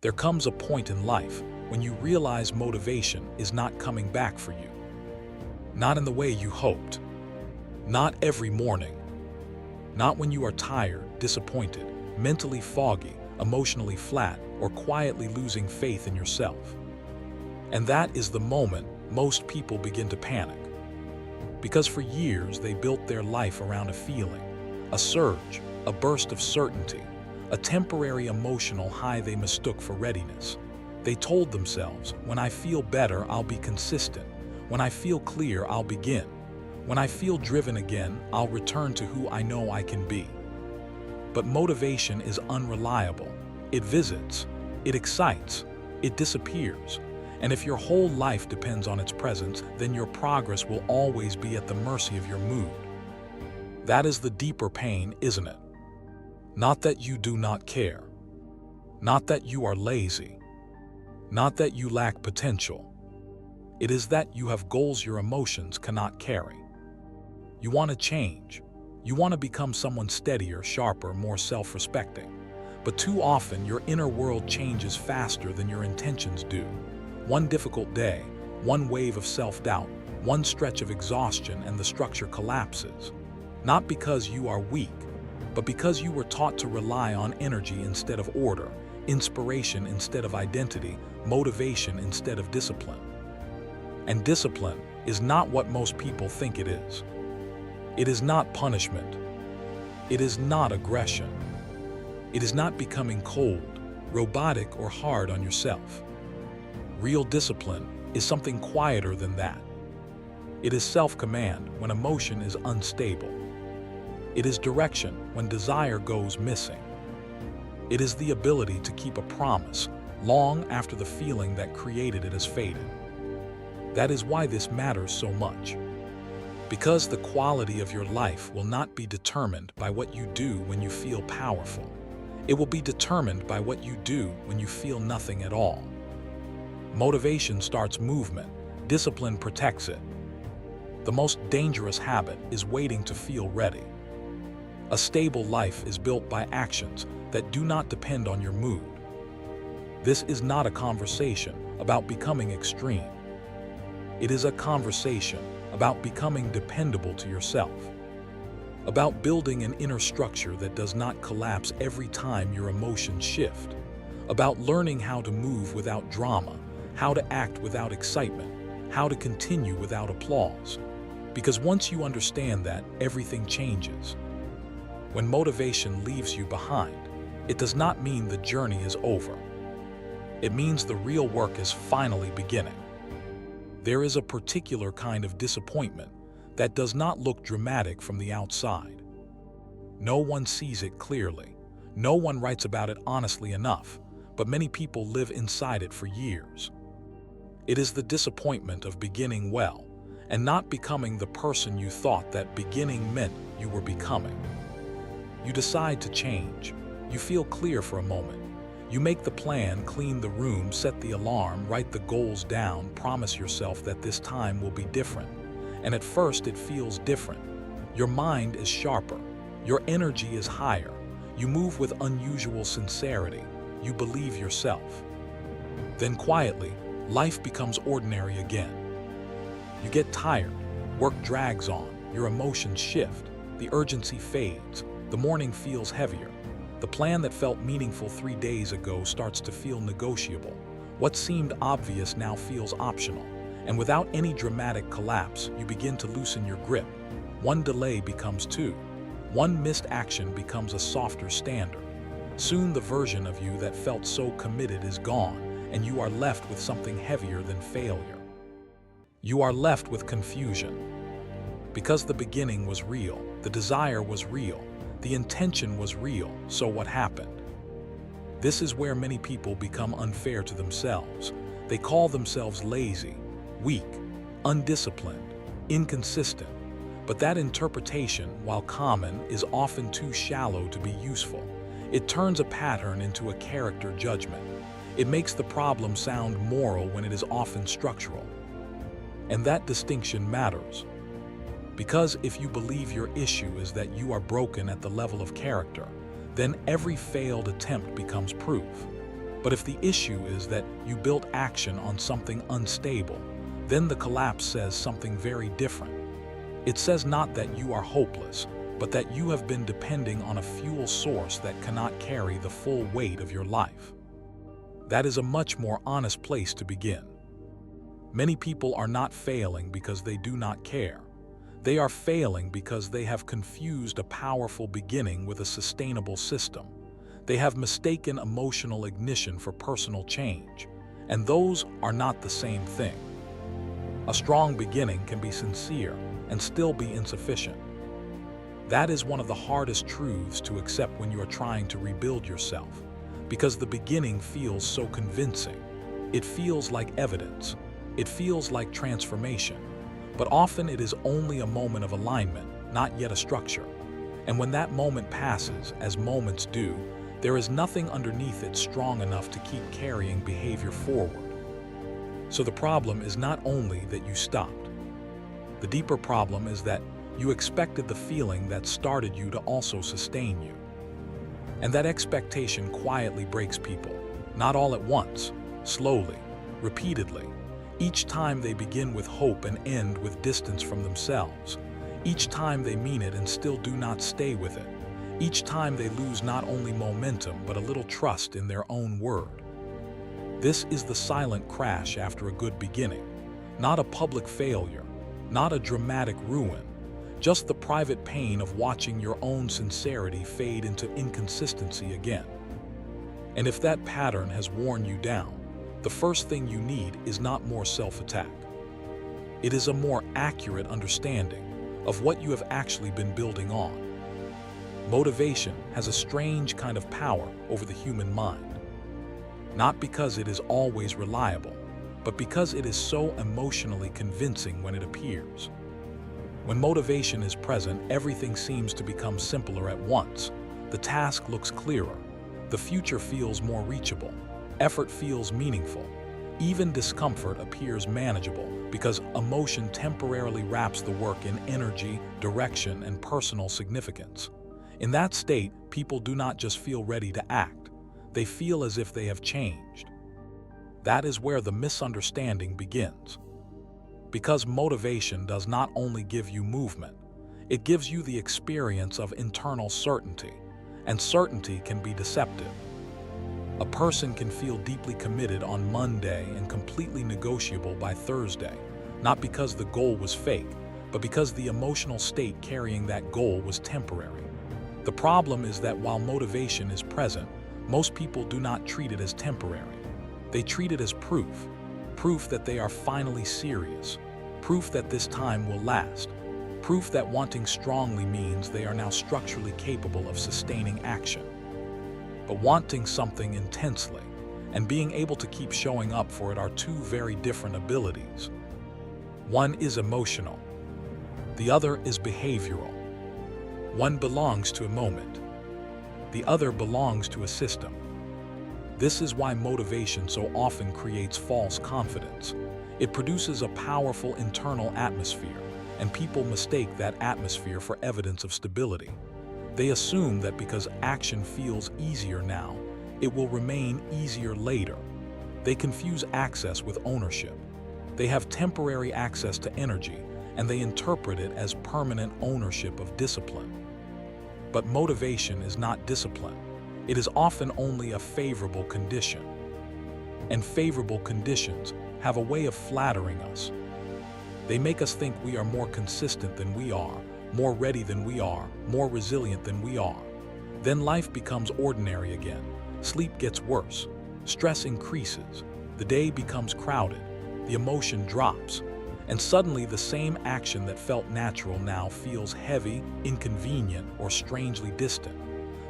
There comes a point in life when you realize motivation is not coming back for you. Not in the way you hoped. Not every morning. Not when you are tired, disappointed, mentally foggy, emotionally flat, or quietly losing faith in yourself. And that is the moment most people begin to panic. Because for years they built their life around a feeling, a surge, a burst of certainty, a temporary emotional high they mistook for readiness. They told themselves, when I feel better, I'll be consistent. When I feel clear, I'll begin. When I feel driven again, I'll return to who I know I can be. But motivation is unreliable. It visits, it excites, it disappears. And if your whole life depends on its presence, then your progress will always be at the mercy of your mood. That is the deeper pain, isn't it? Not that you do not care. Not that you are lazy. Not that you lack potential. It is that you have goals your emotions cannot carry. You want to change. You want to become someone steadier, sharper, more self-respecting. But too often, your inner world changes faster than your intentions do. One difficult day, one wave of self-doubt, one stretch of exhaustion, and the structure collapses. Not because you are weak, but because you were taught to rely on energy instead of order, inspiration instead of identity, motivation instead of discipline. And discipline is not what most people think it is. It is not punishment. It is not aggression. It is not becoming cold, robotic, or hard on yourself. Real discipline is something quieter than that. It is self-command when emotion is unstable. It is direction when desire goes missing. It is the ability to keep a promise long after the feeling that created it has faded. That is why this matters so much. Because the quality of your life will not be determined by what you do when you feel powerful. It will be determined by what you do when you feel nothing at all. Motivation starts movement. Discipline protects it. The most dangerous habit is waiting to feel ready. A stable life is built by actions that do not depend on your mood. This is not a conversation about becoming extreme. It is a conversation about becoming dependable to yourself. About building an inner structure that does not collapse every time your emotions shift. About learning how to move without drama, how to act without excitement, how to continue without applause. Because once you understand that, everything changes. When motivation leaves you behind, it does not mean the journey is over. It means the real work is finally beginning. There is a particular kind of disappointment that does not look dramatic from the outside. No one sees it clearly. No one writes about it honestly enough, but many people live inside it for years. It is the disappointment of beginning well and not becoming the person you thought that beginning meant you were becoming. You decide to change. You feel clear for a moment. You make the plan, clean the room, set the alarm, write the goals down, promise yourself that this time will be different. And at first it feels different. Your mind is sharper. Your energy is higher. You move with unusual sincerity. You believe yourself. Then quietly, life becomes ordinary again. You get tired. Work drags on. Your emotions shift. The urgency fades. The morning feels heavier. The plan that felt meaningful 3 days ago starts to feel negotiable. What seemed obvious now feels optional. And without any dramatic collapse, you begin to loosen your grip. One delay becomes two. One missed action becomes a softer standard. Soon the version of you that felt so committed is gone, and you are left with something heavier than failure. You are left with confusion. Because the beginning was real, the desire was real, the intention was real, so what happened? This is where many people become unfair to themselves. They call themselves lazy, weak, undisciplined, inconsistent. But that interpretation, while common, is often too shallow to be useful. It turns a pattern into a character judgment. It makes the problem sound moral when it is often structural. And that distinction matters. Because if you believe your issue is that you are broken at the level of character, then every failed attempt becomes proof. But if the issue is that you built action on something unstable, then the collapse says something very different. It says not that you are hopeless, but that you have been depending on a fuel source that cannot carry the full weight of your life. That is a much more honest place to begin. Many people are not failing because they do not care. They are failing because they have confused a powerful beginning with a sustainable system. They have mistaken emotional ignition for personal change, and those are not the same thing. A strong beginning can be sincere and still be insufficient. That is one of the hardest truths to accept when you are trying to rebuild yourself, because the beginning feels so convincing. It feels like evidence. It feels like transformation. But often it is only a moment of alignment, not yet a structure. And when that moment passes, as moments do, there is nothing underneath it strong enough to keep carrying behavior forward. So the problem is not only that you stopped. The deeper problem is that you expected the feeling that started you to also sustain you. And that expectation quietly breaks people, not all at once, slowly, repeatedly. Each time they begin with hope and end with distance from themselves. Each time they mean it and still do not stay with it. Each time they lose not only momentum but a little trust in their own word. This is the silent crash after a good beginning, not a public failure, not a dramatic ruin, just the private pain of watching your own sincerity fade into inconsistency again. And if that pattern has worn you down, the first thing you need is not more self-attack. It is a more accurate understanding of what you have actually been building on. Motivation has a strange kind of power over the human mind. Not because it is always reliable, but because it is so emotionally convincing when it appears. When motivation is present, everything seems to become simpler at once. The task looks clearer. The future feels more reachable. Effort feels meaningful. Even discomfort appears manageable because emotion temporarily wraps the work in energy, direction, and personal significance. In that state, people do not just feel ready to act. They feel as if they have changed. That is where the misunderstanding begins. Because motivation does not only give you movement, it gives you the experience of internal certainty, and certainty can be deceptive. A person can feel deeply committed on Monday and completely negotiable by Thursday, not because the goal was fake, but because the emotional state carrying that goal was temporary. The problem is that while motivation is present, most people do not treat it as temporary. They treat it as proof that they are finally serious, proof that this time will last, proof that wanting strongly means they are now structurally capable of sustaining action. But wanting something intensely and being able to keep showing up for it are two very different abilities. One is emotional. The other is behavioral. One belongs to a moment. The other belongs to a system. This is why motivation so often creates false confidence. It produces a powerful internal atmosphere, and people mistake that atmosphere for evidence of stability. They assume that because action feels easier now, it will remain easier later. They confuse access with ownership. They have temporary access to energy, and they interpret it as permanent ownership of discipline. But motivation is not discipline. It is often only a favorable condition. And favorable conditions have a way of flattering us. They make us think we are more consistent than we are, more ready than we are, more resilient than we are. Then life becomes ordinary again. Sleep gets worse. Stress increases. The day becomes crowded. The emotion drops. And suddenly the same action that felt natural now feels heavy, inconvenient, or strangely distant.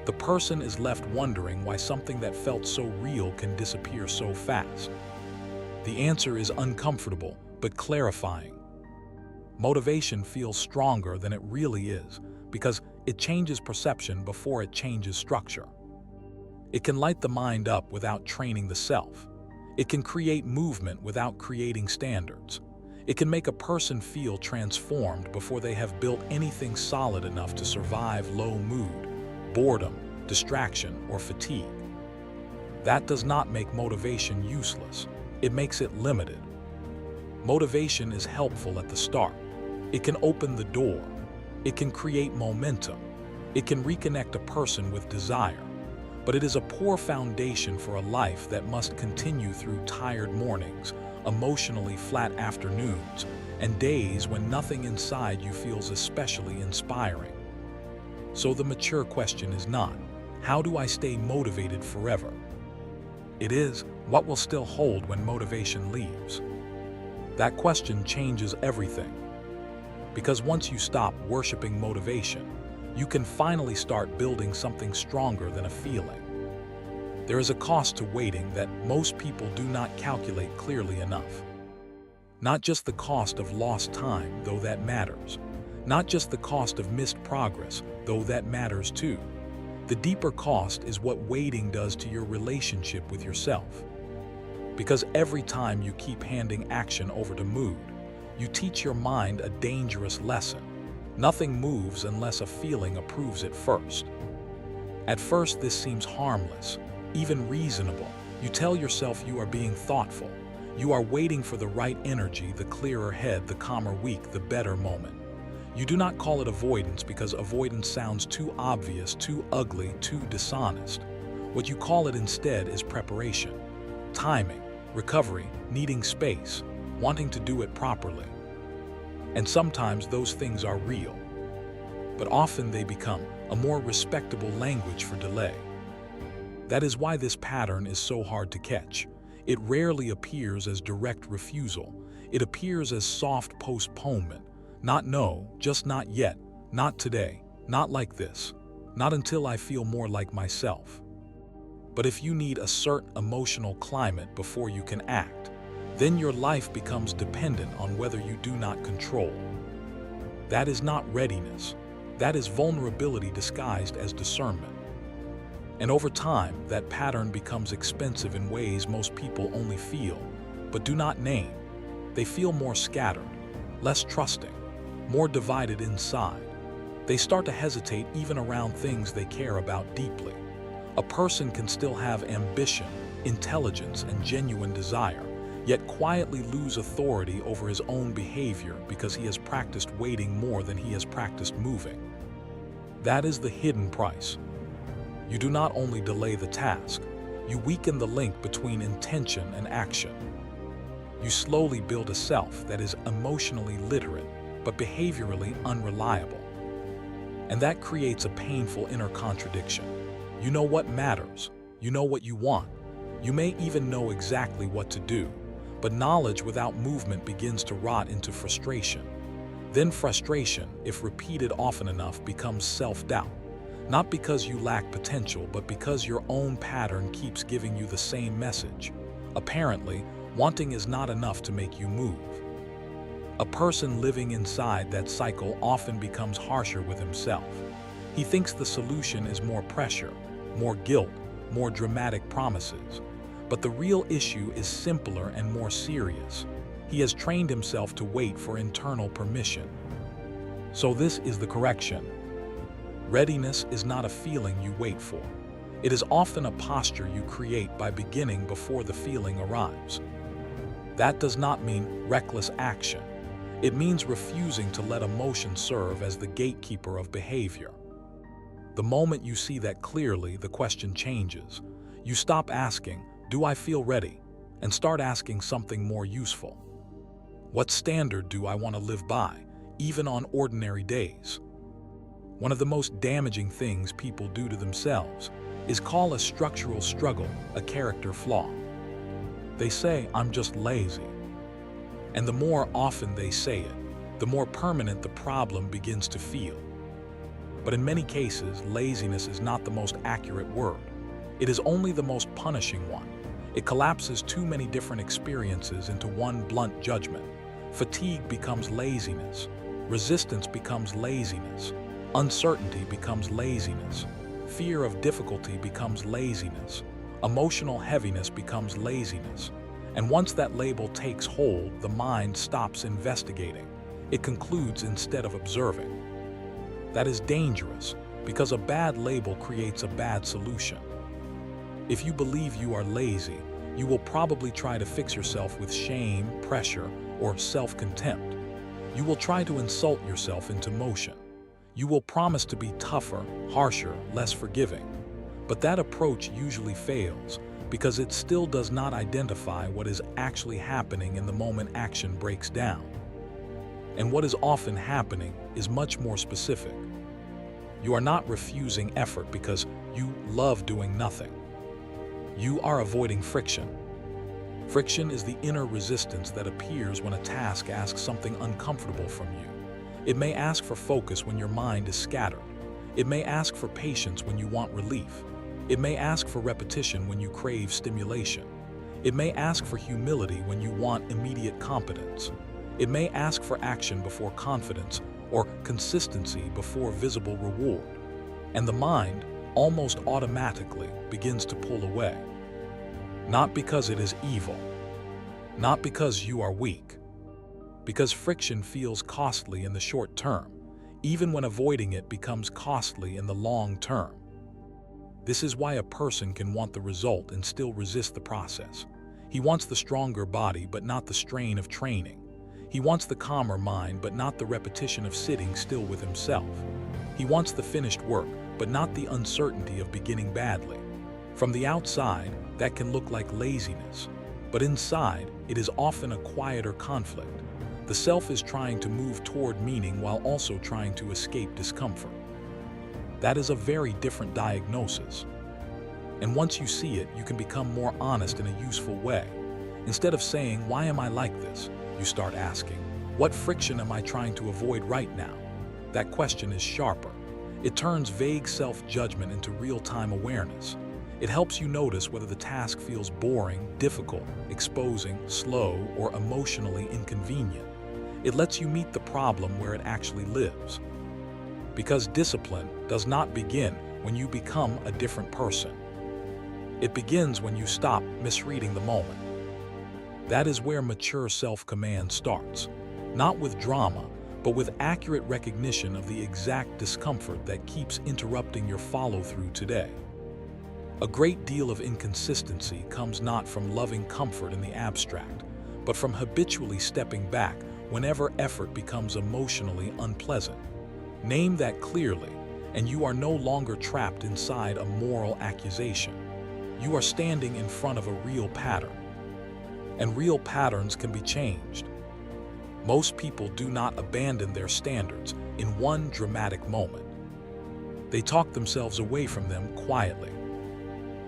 The person is left wondering why something that felt so real can disappear so fast. The answer is uncomfortable, but clarifying. Motivation feels stronger than it really is because it changes perception before it changes structure. It can light the mind up without training the self. It can create movement without creating standards. It can make a person feel transformed before they have built anything solid enough to survive low mood, boredom, distraction, or fatigue. That does not make motivation useless. It makes it limited. Motivation is helpful at the start. It can open the door. It can create momentum. It can reconnect a person with desire. But it is a poor foundation for a life that must continue through tired mornings, emotionally flat afternoons, and days when nothing inside you feels especially inspiring. So the mature question is not, how do I stay motivated forever? It is, what will still hold when motivation leaves? That question changes everything. Because once you stop worshiping motivation, you can finally start building something stronger than a feeling. There is a cost to waiting that most people do not calculate clearly enough. Not just the cost of lost time, though that matters. Not just the cost of missed progress, though that matters too. The deeper cost is what waiting does to your relationship with yourself. Because every time you keep handing action over to mood, you teach your mind a dangerous lesson. Nothing moves unless a feeling approves it first. At first, this seems harmless, even reasonable. You tell yourself you are being thoughtful. You are waiting for the right energy, the clearer head, the calmer week, the better moment. You do not call it avoidance because avoidance sounds too obvious, too ugly, too dishonest. What you call it instead is preparation, timing, recovery, needing space, wanting to do it properly. And sometimes those things are real, but often they become a more respectable language for delay. That is why this pattern is so hard to catch. It rarely appears as direct refusal. It appears as soft postponement. Not no, just not yet, not today, not like this, not until I feel more like myself. But if you need a certain emotional climate before you can act, then your life becomes dependent on whether you do not control. That is not readiness. That is vulnerability disguised as discernment. And over time, that pattern becomes expensive in ways most people only feel, but do not name. They feel more scattered, less trusting, more divided inside. They start to hesitate even around things they care about deeply. A person can still have ambition, intelligence, and genuine desire, yet quietly lose authority over his own behavior because he has practiced waiting more than he has practiced moving. That is the hidden price. You do not only delay the task, you weaken the link between intention and action. You slowly build a self that is emotionally literate, but behaviorally unreliable. And that creates a painful inner contradiction. You know what matters, you know what you want, you may even know exactly what to do, but knowledge without movement begins to rot into frustration. Then frustration, if repeated often enough, becomes self-doubt. Not because you lack potential, but because your own pattern keeps giving you the same message. Apparently, wanting is not enough to make you move. A person living inside that cycle often becomes harsher with himself. He thinks the solution is more pressure, more guilt, more dramatic promises. But the real issue is simpler and more serious. He has trained himself to wait for internal permission. So this is the correction. Readiness is not a feeling you wait for. It is often a posture you create by beginning before the feeling arrives. That does not mean reckless action. It means refusing to let emotion serve as the gatekeeper of behavior. The moment you see that clearly, the question changes. You stop asking, "Do I feel ready?" and start asking something more useful. What standard do I want to live by, even on ordinary days? One of the most damaging things people do to themselves is call a structural struggle a character flaw. They say, "I'm just lazy." And the more often they say it, the more permanent the problem begins to feel. But in many cases, laziness is not the most accurate word. It is only the most punishing one. It collapses too many different experiences into one blunt judgment. Fatigue becomes laziness. Resistance becomes laziness. Uncertainty becomes laziness. Fear of difficulty becomes laziness. Emotional heaviness becomes laziness. And once that label takes hold, the mind stops investigating. It concludes instead of observing. That is dangerous, because a bad label creates a bad solution. If you believe you are lazy, you will probably try to fix yourself with shame, pressure, or self-contempt. You will try to insult yourself into motion. You will promise to be tougher, harsher, less forgiving. But that approach usually fails because it still does not identify what is actually happening in the moment action breaks down. And what is often happening is much more specific. You are not refusing effort because you love doing nothing. You are avoiding friction. Friction is the inner resistance that appears when a task asks something uncomfortable from you. It may ask for focus when your mind is scattered. It may ask for patience when you want relief. It may ask for repetition when you crave stimulation. It may ask for humility when you want immediate competence. It may ask for action before confidence or consistency before visible reward. And the mind almost automatically begins to pull away. Not because it is evil, not because you are weak, because friction feels costly in the short term, even when avoiding it becomes costly in the long term. This is why a person can want the result and still resist the process. He wants the stronger body, but not the strain of training. He wants the calmer mind, but not the repetition of sitting still with himself. He wants the finished work, but not the uncertainty of beginning badly. From the outside, that can look like laziness, but inside, it is often a quieter conflict. The self is trying to move toward meaning while also trying to escape discomfort. That is a very different diagnosis. And once you see it, you can become more honest in a useful way. Instead of saying, "Why am I like this?" you start asking, "What friction am I trying to avoid right now?" That question is sharper. It turns vague self-judgment into real-time awareness. It helps you notice whether the task feels boring, difficult, exposing, slow, or emotionally inconvenient. It lets you meet the problem where it actually lives. Because discipline does not begin when you become a different person. It begins when you stop misreading the moment. That is where mature self-command starts, not with drama, but with accurate recognition of the exact discomfort that keeps interrupting your follow-through today. A great deal of inconsistency comes not from loving comfort in the abstract, but from habitually stepping back whenever effort becomes emotionally unpleasant. Name that clearly, and you are no longer trapped inside a moral accusation. You are standing in front of a real pattern. And real patterns can be changed. Most people do not abandon their standards in one dramatic moment. They talk themselves away from them quietly.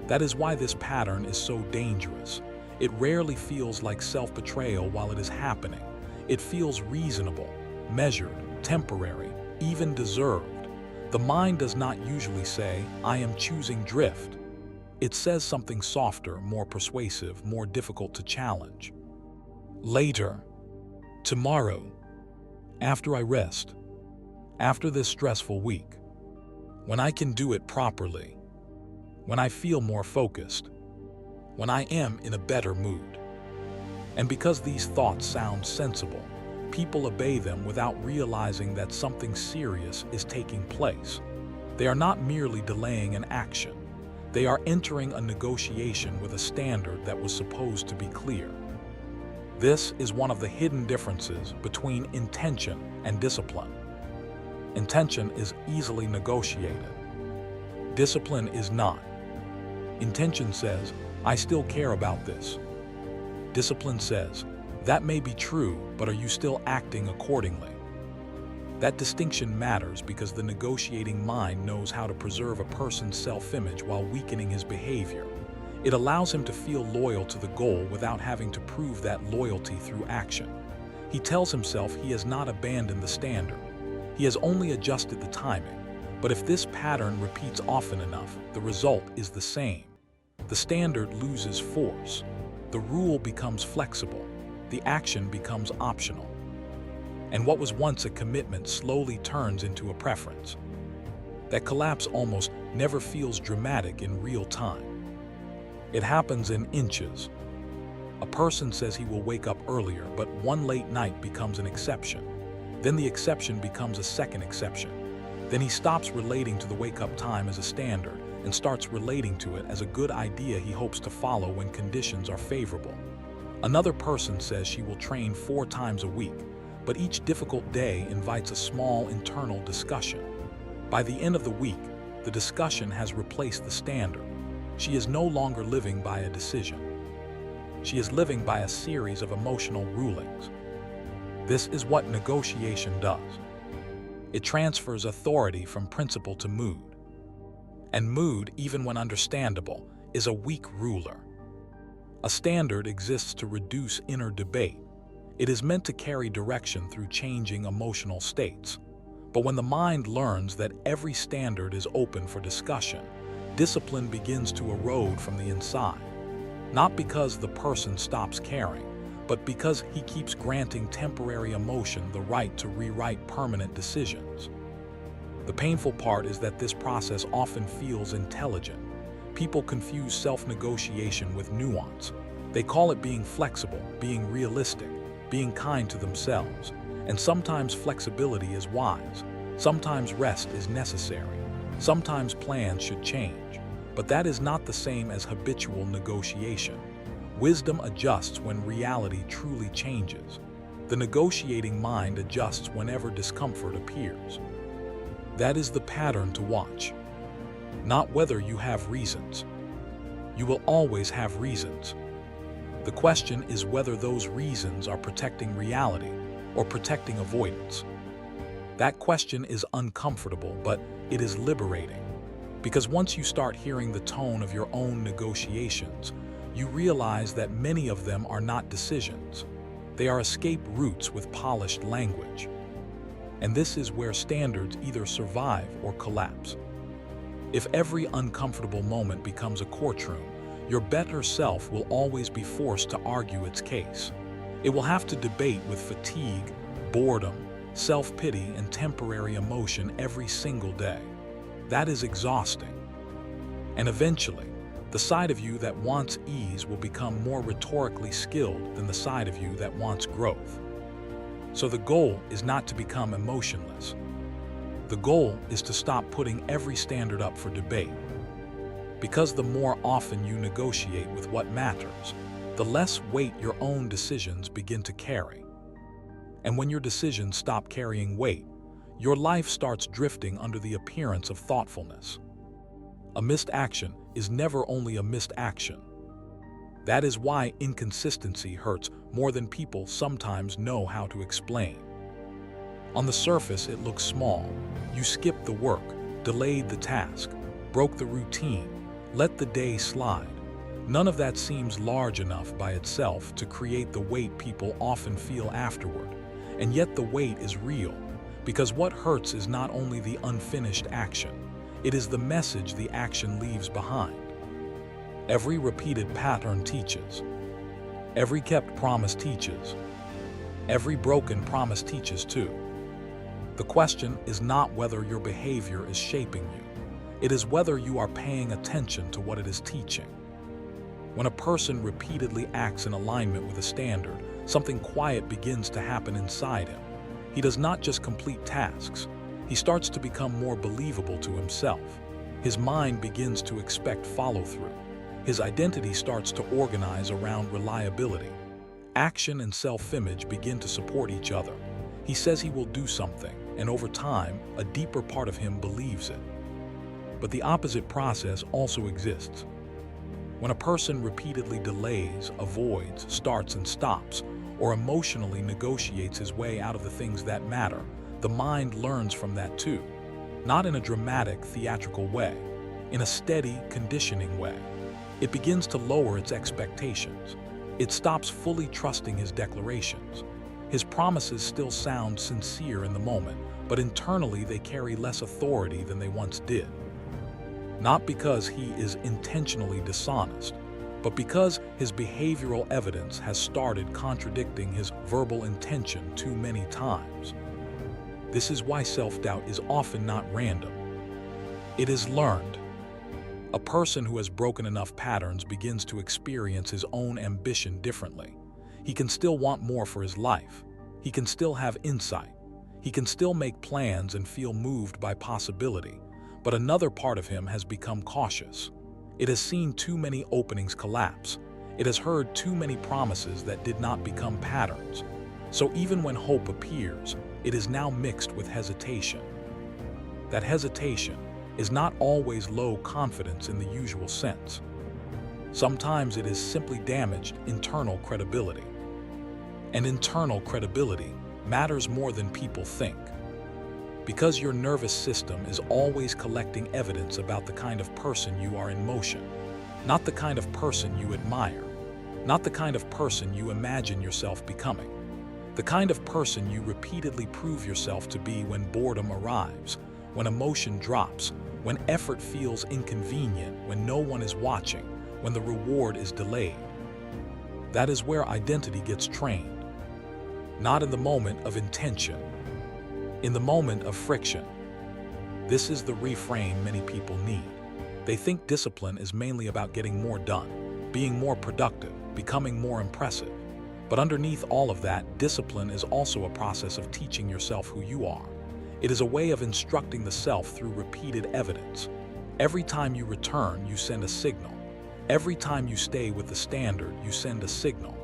That is why this pattern is so dangerous. It rarely feels like self-betrayal while it is happening. It feels reasonable, measured, temporary, even deserved. The mind does not usually say, "I am choosing drift." It says something softer, more persuasive, more difficult to challenge. Later, tomorrow, after I rest, after this stressful week, when I can do it properly, when I feel more focused, when I am in a better mood. And because these thoughts sound sensible, people obey them without realizing that something serious is taking place. They are not merely delaying an action. They are entering a negotiation with a standard that was supposed to be clear. This is one of the hidden differences between intention and discipline. Intention is easily negotiated. Discipline is not. Intention says, "I still care about this." Discipline says, "That may be true, but are you still acting accordingly?" That distinction matters because the negotiating mind knows how to preserve a person's self-image while weakening his behavior. It allows him to feel loyal to the goal without having to prove that loyalty through action. He tells himself he has not abandoned the standard. He has only adjusted the timing. But if this pattern repeats often enough, the result is the same. The standard loses force. The rule becomes flexible. The action becomes optional. And what was once a commitment slowly turns into a preference. That collapse almost never feels dramatic in real time. It happens in inches. A person says he will wake up earlier, but one late night becomes an exception. Then the exception becomes a second exception. Then he stops relating to the wake-up time as a standard and starts relating to it as a good idea he hopes to follow when conditions are favorable. Another person says she will train 4 times a week, but each difficult day invites a small internal discussion. By the end of the week, the discussion has replaced the standard. She is no longer living by a decision. She is living by a series of emotional rulings. This is what negotiation does. It transfers authority from principle to mood. And mood, even when understandable, is a weak ruler. A standard exists to reduce inner debate. It is meant to carry direction through changing emotional states. But when the mind learns that every standard is open for discussion, discipline begins to erode from the inside. Not because the person stops caring, but because he keeps granting temporary emotion the right to rewrite permanent decisions. The painful part is that this process often feels intelligent. People confuse self-negotiation with nuance. They call it being flexible, being realistic, being kind to themselves. And sometimes flexibility is wise. Sometimes rest is necessary. Sometimes plans should change. But that is not the same as habitual negotiation. Wisdom adjusts when reality truly changes. The negotiating mind adjusts whenever discomfort appears. That is the pattern to watch. Not whether you have reasons. You will always have reasons. The question is whether those reasons are protecting reality or protecting avoidance. That question is uncomfortable, but it is liberating. Because once you start hearing the tone of your own negotiations, you realize that many of them are not decisions. They are escape routes with polished language. And this is where standards either survive or collapse. If every uncomfortable moment becomes a courtroom, your better self will always be forced to argue its case. It will have to debate with fatigue, boredom, self-pity, and temporary emotion every single day. That is exhausting. And eventually, the side of you that wants ease will become more rhetorically skilled than the side of you that wants growth. So the goal is not to become emotionless. The goal is to stop putting every standard up for debate. Because the more often you negotiate with what matters, the less weight your own decisions begin to carry. And when your decisions stop carrying weight, your life starts drifting under the appearance of thoughtfulness. A missed action is never only a missed action. That is why inconsistency hurts more than people sometimes know how to explain. On the surface, it looks small. You skipped the work, delayed the task, broke the routine, let the day slide. None of that seems large enough by itself to create the weight people often feel afterward. And yet the weight is real, because what hurts is not only the unfinished action, it is the message the action leaves behind. Every repeated pattern teaches. Every kept promise teaches. Every broken promise teaches too. The question is not whether your behavior is shaping you. It is whether you are paying attention to what it is teaching. When a person repeatedly acts in alignment with a standard, something quiet begins to happen inside him. He does not just complete tasks. He starts to become more believable to himself. His mind begins to expect follow-through. His identity starts to organize around reliability. Action and self-image begin to support each other. He says he will do something, and over time, a deeper part of him believes it. But the opposite process also exists. When a person repeatedly delays, avoids, starts and stops, or emotionally negotiates his way out of the things that matter, the mind learns from that too. Not in a dramatic, theatrical way, in a steady, conditioning way. It begins to lower its expectations. It stops fully trusting his declarations. His promises still sound sincere in the moment, but internally they carry less authority than they once did. Not because he is intentionally dishonest, but because his behavioral evidence has started contradicting his verbal intention too many times. This is why self-doubt is often not random. It is learned. A person who has broken enough patterns begins to experience his own ambition differently. He can still want more for his life. He can still have insight. He can still make plans and feel moved by possibility. But another part of him has become cautious. It has seen too many openings collapse. It has heard too many promises that did not become patterns. So even when hope appears, it is now mixed with hesitation. That hesitation is not always low confidence in the usual sense. Sometimes it is simply damaged internal credibility. And internal credibility matters more than people think. Because your nervous system is always collecting evidence about the kind of person you are in motion, not the kind of person you admire, not the kind of person you imagine yourself becoming, the kind of person you repeatedly prove yourself to be when boredom arrives, when emotion drops, when effort feels inconvenient, when no one is watching, when the reward is delayed. That is where identity gets trained. Not in the moment of intention, in the moment of friction. This is the reframe many people need. They think discipline is mainly about getting more done, being more productive, becoming more impressive. But underneath all of that, discipline is also a process of teaching yourself who you are. It is a way of instructing the self through repeated evidence. Every time you return, you send a signal. Every time you stay with the standard, you send a signal.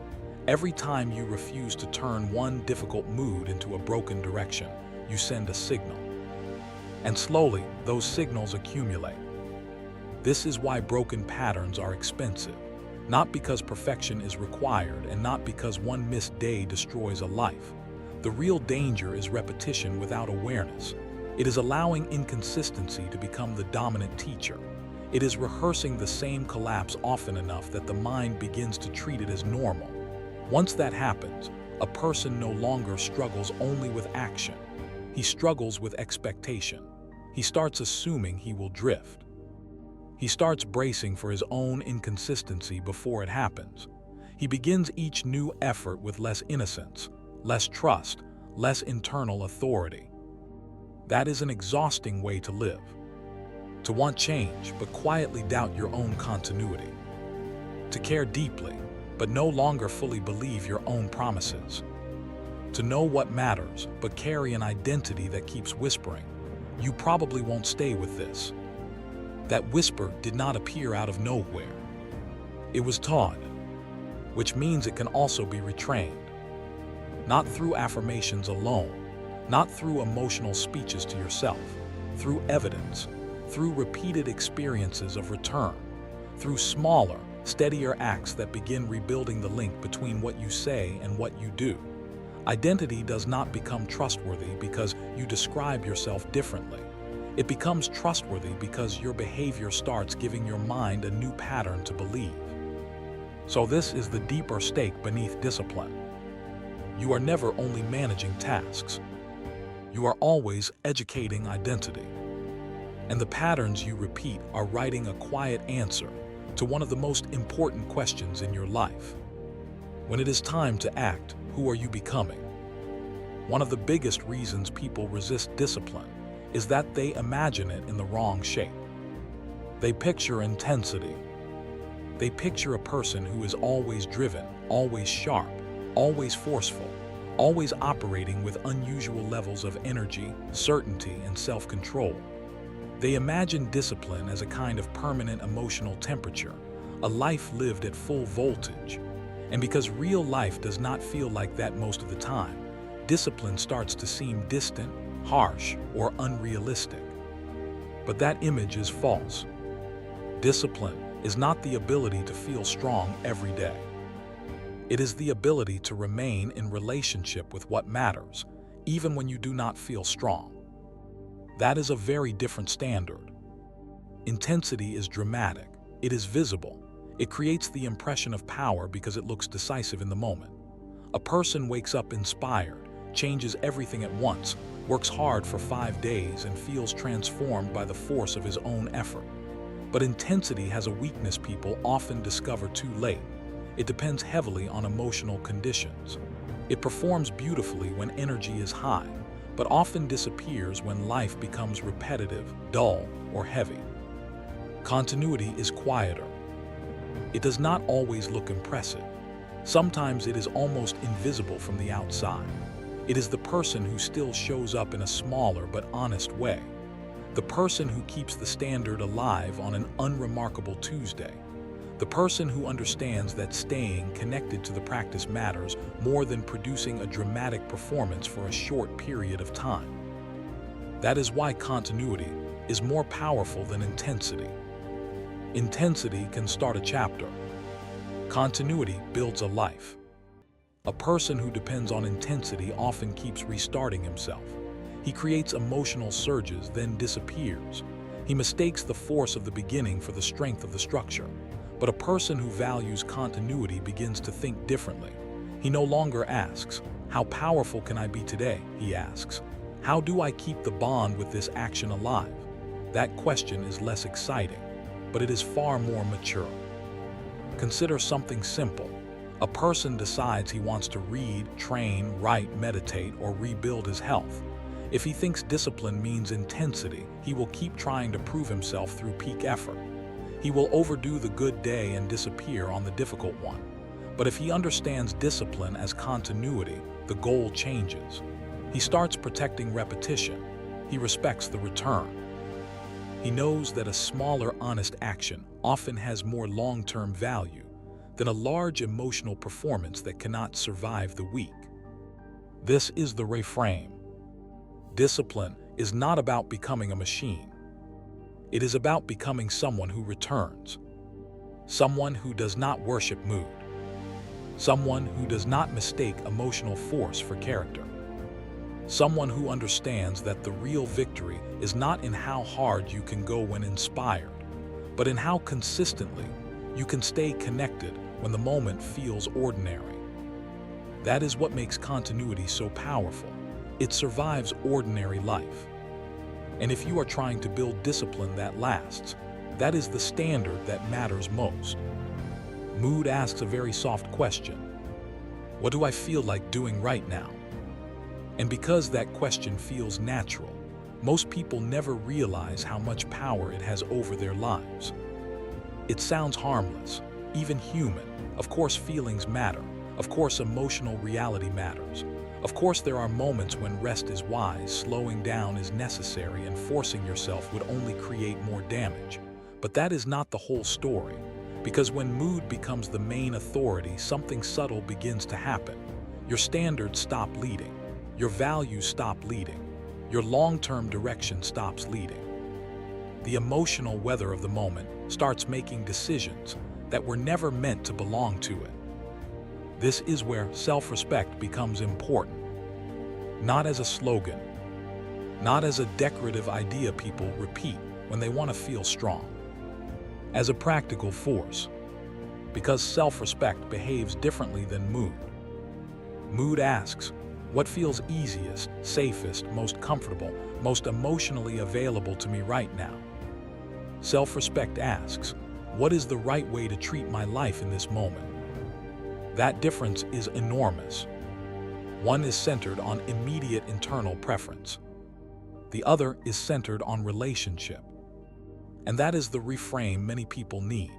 Every time you refuse to turn one difficult mood into a broken direction, you send a signal. And slowly, those signals accumulate. This is why broken patterns are expensive. Not because perfection is required and not because one missed day destroys a life. The real danger is repetition without awareness. It is allowing inconsistency to become the dominant teacher. It is rehearsing the same collapse often enough that the mind begins to treat it as normal. Once that happens, a person no longer struggles only with action. He struggles with expectation. He starts assuming he will drift. He starts bracing for his own inconsistency before it happens. He begins each new effort with less innocence, less trust, less internal authority. That is an exhausting way to live. To want change, but quietly doubt your own continuity. To care deeply, but no longer fully believe your own promises. To know what matters, but carry an identity that keeps whispering, "You probably won't stay with this." That whisper did not appear out of nowhere. It was taught, which means it can also be retrained. Not through affirmations alone, not through emotional speeches to yourself, through evidence, through repeated experiences of return, through smaller, steadier acts that begin rebuilding the link between what you say and what you do. Identity does not become trustworthy because you describe yourself differently. It becomes trustworthy because your behavior starts giving your mind a new pattern to believe. So this is the deeper stake beneath discipline. You are never only managing tasks. You are always educating identity. And the patterns you repeat are writing a quiet answer to one of the most important questions in your life. When it is time to act, who are you becoming? One of the biggest reasons people resist discipline is that they imagine it in the wrong shape. They picture intensity. They picture a person who is always driven, always sharp, always forceful, always operating with unusual levels of energy, certainty, and self-control. They imagine discipline as a kind of permanent emotional temperature, a life lived at full voltage. And because real life does not feel like that most of the time, discipline starts to seem distant, harsh, or unrealistic. But that image is false. Discipline is not the ability to feel strong every day. It is the ability to remain in relationship with what matters, even when you do not feel strong. That is a very different standard. Intensity is dramatic. It is visible. It creates the impression of power because it looks decisive in the moment. A person wakes up inspired, changes everything at once, works hard for 5 days, and feels transformed by the force of his own effort. But intensity has a weakness people often discover too late. It depends heavily on emotional conditions. It performs beautifully when energy is high, but often disappears when life becomes repetitive, dull, or heavy. Continuity is quieter. It does not always look impressive. Sometimes it is almost invisible from the outside. It is the person who still shows up in a smaller but honest way. the person who keeps the standard alive on an unremarkable Tuesday, the person who understands that staying connected to the practice matters more than producing a dramatic performance for a short period of time. That is why continuity is more powerful than intensity. Intensity can start a chapter. Continuity builds a life. A person who depends on intensity often keeps restarting himself. He creates emotional surges, then disappears. He mistakes the force of the beginning for the strength of the structure. But a person who values continuity begins to think differently. He no longer asks, "How powerful can I be today?" He asks, "How do I keep the bond with this action alive?" That question is less exciting, but it is far more mature. Consider something simple. A person decides he wants to read, train, write, meditate, or rebuild his health. If he thinks discipline means intensity, he will keep trying to prove himself through peak effort. He will overdo the good day and disappear on the difficult one. But if he understands discipline as continuity, the goal changes. He starts protecting repetition. He respects the return. He knows that a smaller, honest action often has more long-term value than a large emotional performance that cannot survive the week. This is the reframe. Discipline is not about becoming a machine. It is about becoming someone who returns, someone who does not worship mood, someone who does not mistake emotional force for character, someone who understands that the real victory is not in how hard you can go when inspired, but in how consistently you can stay connected when the moment feels ordinary. That is what makes continuity so powerful. It survives ordinary life. And if you are trying to build discipline that lasts, that is the standard that matters most. Mood asks a very soft question. What do I feel like doing right now? And because that question feels natural, most people never realize how much power it has over their lives. It sounds harmless, even human. Of course, feelings matter. Of course, emotional reality matters. Of course, there are moments when rest is wise, slowing down is necessary, and forcing yourself would only create more damage. But that is not the whole story. Because when mood becomes the main authority, something subtle begins to happen. Your standards stop leading. Your values stop leading. Your long-term direction stops leading. The emotional weather of the moment starts making decisions that were never meant to belong to it. This is where self-respect becomes important. Not as a slogan, not as a decorative idea people repeat when they want to feel strong. As a practical force, because self-respect behaves differently than mood. Mood asks, what feels easiest, safest, most comfortable, most emotionally available to me right now? Self-respect asks, what is the right way to treat my life in this moment? That difference is enormous. One is centered on immediate internal preference. The other is centered on relationship. And that is the reframe many people need.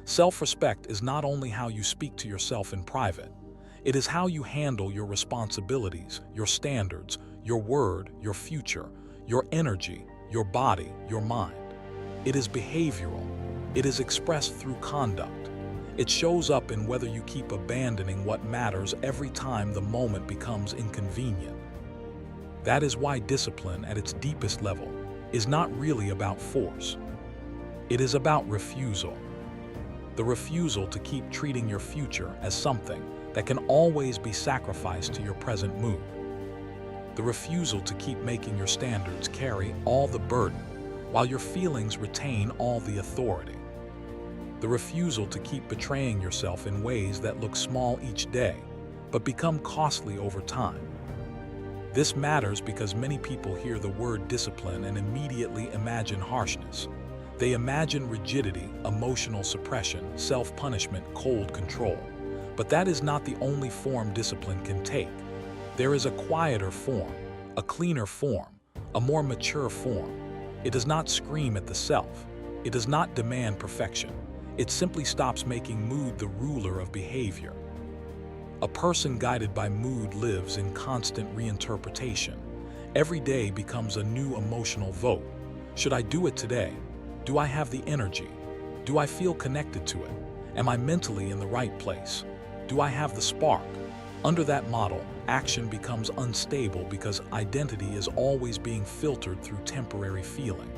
Self-respect is not only how you speak to yourself in private, it is how you handle your responsibilities, your standards, your word, your future, your energy, your body, your mind. It is behavioral. It is expressed through conduct. It shows up in whether you keep abandoning what matters every time the moment becomes inconvenient. That is why discipline at its deepest level is not really about force. It is about refusal. The refusal to keep treating your future as something that can always be sacrificed to your present mood. The refusal to keep making your standards carry all the burden while your feelings retain all the authority. The refusal to keep betraying yourself in ways that look small each day, but become costly over time. This matters because many people hear the word discipline and immediately imagine harshness. They imagine rigidity, emotional suppression, self-punishment, cold control. But that is not the only form discipline can take. There is a quieter form, a cleaner form, a more mature form. It does not scream at the self. It does not demand perfection. It simply stops making mood the ruler of behavior. A person guided by mood lives in constant reinterpretation. Every day becomes a new emotional vote. Should I do it today? Do I have the energy? Do I feel connected to it? Am I mentally in the right place? Do I have the spark? Under that model, action becomes unstable because identity is always being filtered through temporary feeling.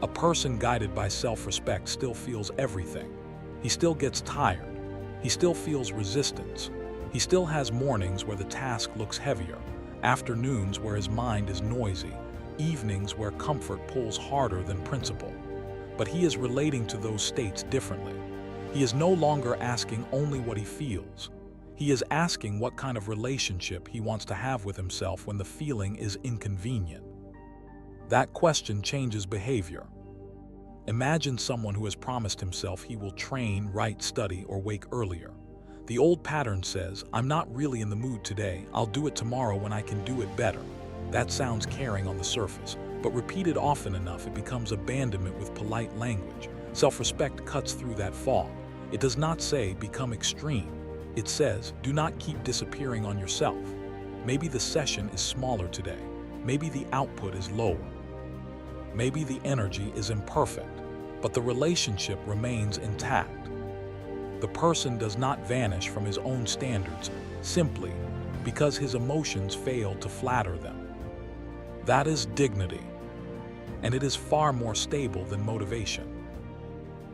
A person guided by self-respect still feels everything. He still gets tired. He still feels resistance. He still has mornings where the task looks heavier, afternoons where his mind is noisy, evenings where comfort pulls harder than principle. But he is relating to those states differently. He is no longer asking only what he feels. He is asking what kind of relationship he wants to have with himself when the feeling is inconvenient. That question changes behavior. Imagine someone who has promised himself he will train, write, study, or wake earlier. The old pattern says, "I'm not really in the mood today, I'll do it tomorrow when I can do it better." That sounds caring on the surface, but repeated often enough it becomes abandonment with polite language. Self-respect cuts through that fog. It does not say, "Become extreme." It says, "Do not keep disappearing on yourself." Maybe the session is smaller today. Maybe the output is lower. Maybe the energy is imperfect, but the relationship remains intact. The person does not vanish from his own standards simply because his emotions fail to flatter them. That is dignity, and it is far more stable than motivation.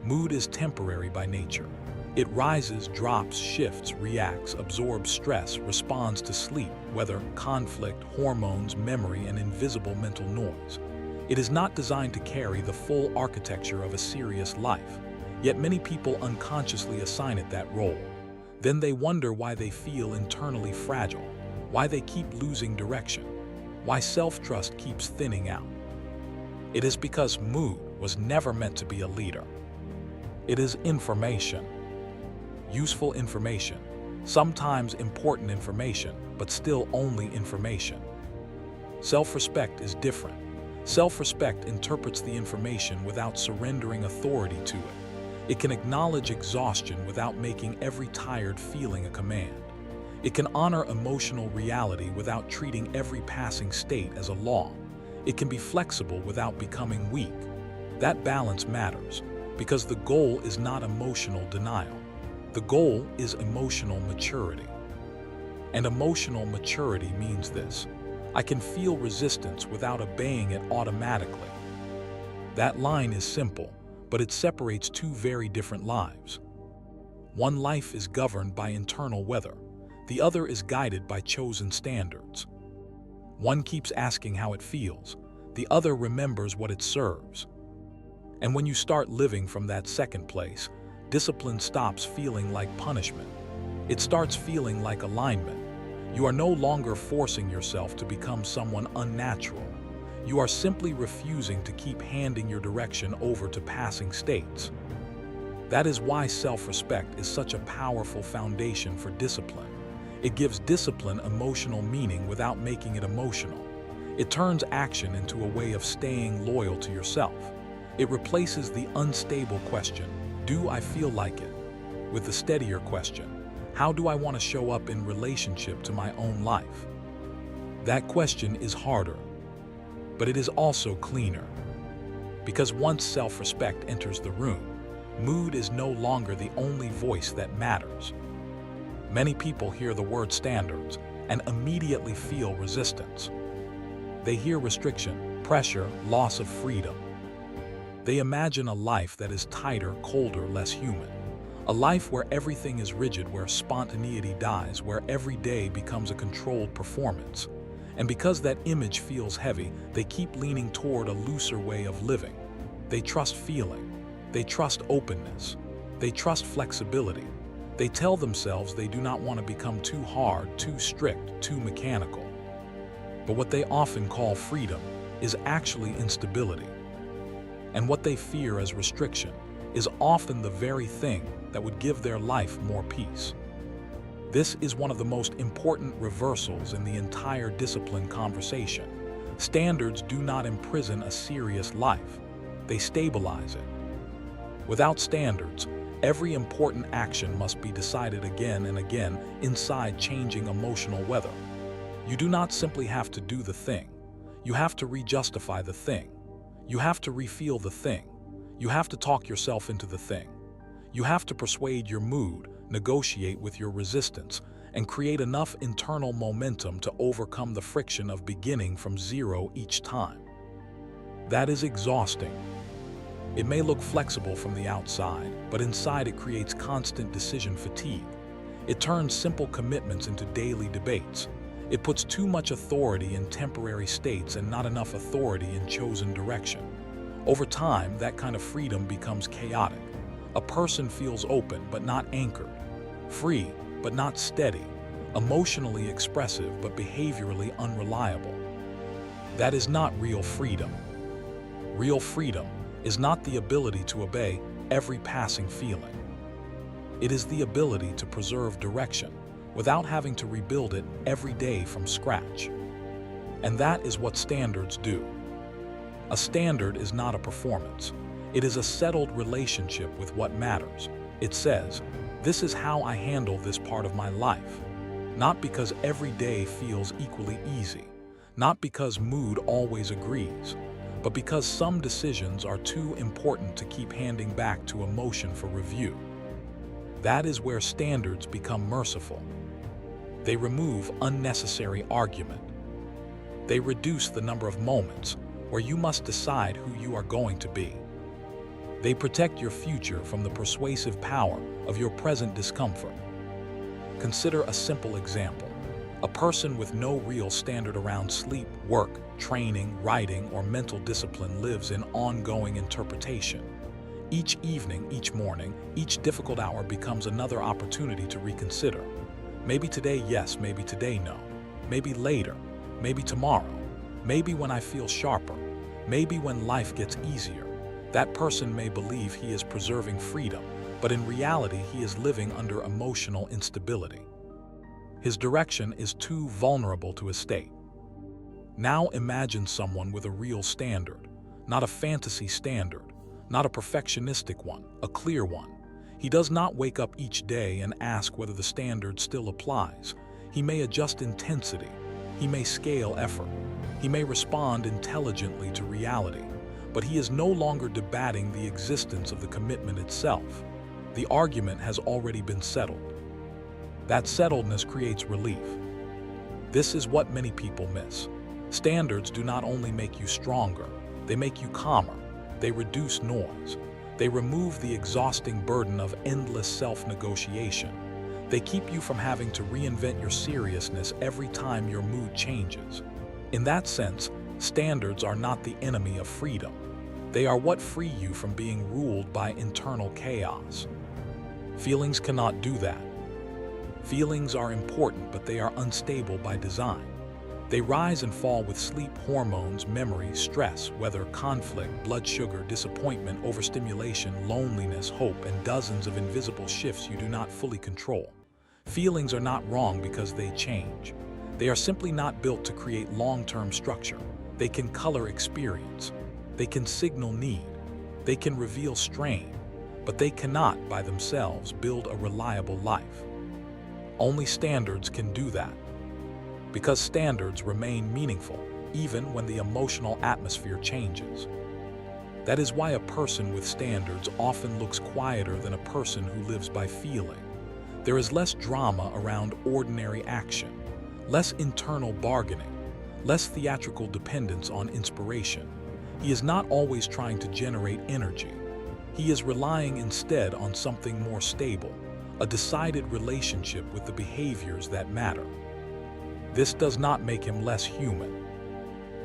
Mood is temporary by nature. It rises, drops, shifts, reacts, absorbs stress, responds to sleep, weather, conflict, hormones, memory, and invisible mental noise. It is not designed to carry the full architecture of a serious life, yet many people unconsciously assign it that role. Then they wonder why they feel internally fragile, why they keep losing direction, why self-trust keeps thinning out. It is because mood was never meant to be a leader. It is information. Useful information, sometimes important information, but still only information. Self-respect is different. Self-respect interprets the information without surrendering authority to it. It can acknowledge exhaustion without making every tired feeling a command. It can honor emotional reality without treating every passing state as a law. It can be flexible without becoming weak. That balance matters, because the goal is not emotional denial. The goal is emotional maturity. And emotional maturity means this: I can feel resistance without obeying it automatically. That line is simple, but it separates two very different lives. One life is governed by internal weather. The other is guided by chosen standards. One keeps asking how it feels. The other remembers what it serves. And when you start living from that second place, discipline stops feeling like punishment. It starts feeling like alignment. You are no longer forcing yourself to become someone unnatural. You are simply refusing to keep handing your direction over to passing states. That is why self-respect is such a powerful foundation for discipline. It gives discipline emotional meaning without making it emotional. It turns action into a way of staying loyal to yourself. It replaces the unstable question, "Do I feel like it?" with the steadier question, "How do I want to show up in relationship to my own life?" That question is harder, but it is also cleaner. Because once self-respect enters the room, mood is no longer the only voice that matters. Many people hear the word standards and immediately feel resistance. They hear restriction, pressure, loss of freedom. They imagine a life that is tighter, colder, less human. A life where everything is rigid, where spontaneity dies, where every day becomes a controlled performance. And because that image feels heavy, they keep leaning toward a looser way of living. They trust feeling. They trust openness. They trust flexibility. They tell themselves they do not want to become too hard, too strict, too mechanical. But what they often call freedom is actually instability. And what they fear as restriction is often the very thing that would give their life more peace. This is one of the most important reversals in the entire discipline conversation. Standards do not imprison a serious life. They stabilize it. Without standards, every important action must be decided again and again inside changing emotional weather. You do not simply have to do the thing. You have to re-justify the thing. You have to refeel the thing. You have to talk yourself into the thing. You have to persuade your mood, negotiate with your resistance, and create enough internal momentum to overcome the friction of beginning from zero each time. That is exhausting. It may look flexible from the outside, but inside it creates constant decision fatigue. It turns simple commitments into daily debates. It puts too much authority in temporary states and not enough authority in chosen direction. Over time, that kind of freedom becomes chaotic. A person feels open but not anchored, free but not steady, emotionally expressive but behaviorally unreliable. That is not real freedom. Real freedom is not the ability to obey every passing feeling. It is the ability to preserve direction without having to rebuild it every day from scratch. And that is what standards do. A standard is not a performance. It is a settled relationship with what matters. It says, this is how I handle this part of my life. Not because every day feels equally easy, not because mood always agrees, but because some decisions are too important to keep handing back to emotion for review. That is where standards become merciful. They remove unnecessary argument. They reduce the number of moments where you must decide who you are going to be. They protect your future from the persuasive power of your present discomfort. Consider a simple example. A person with no real standard around sleep, work, training, writing, or mental discipline lives in ongoing interpretation. Each evening, each morning, each difficult hour becomes another opportunity to reconsider. Maybe today yes, maybe today no. Maybe later, maybe tomorrow. Maybe when I feel sharper. Maybe when life gets easier. That person may believe he is preserving freedom, but in reality he is living under emotional instability. His direction is too vulnerable to his state. Now imagine someone with a real standard, not a fantasy standard, not a perfectionistic one, a clear one. He does not wake up each day and ask whether the standard still applies. He may adjust intensity. He may scale effort. He may respond intelligently to reality. But he is no longer debating the existence of the commitment itself. The argument has already been settled. That settledness creates relief. This is what many people miss. Standards do not only make you stronger, they make you calmer. They reduce noise. They remove the exhausting burden of endless self-negotiation. They keep you from having to reinvent your seriousness every time your mood changes. In that sense, standards are not the enemy of freedom. They are what free you from being ruled by internal chaos. Feelings cannot do that. Feelings are important, but they are unstable by design. They rise and fall with sleep, hormones, memory, stress, weather, conflict, blood sugar, disappointment, overstimulation, loneliness, hope, and dozens of invisible shifts you do not fully control. Feelings are not wrong because they change. They are simply not built to create long-term structure. They can color experience. They can signal need. They can reveal strain. But they cannot, by themselves, build a reliable life. Only standards can do that. Because standards remain meaningful, even when the emotional atmosphere changes. That is why a person with standards often looks quieter than a person who lives by feeling. There is less drama around ordinary action, less internal bargaining, less theatrical dependence on inspiration. He is not always trying to generate energy. He is relying instead on something more stable, a decided relationship with the behaviors that matter. This does not make him less human.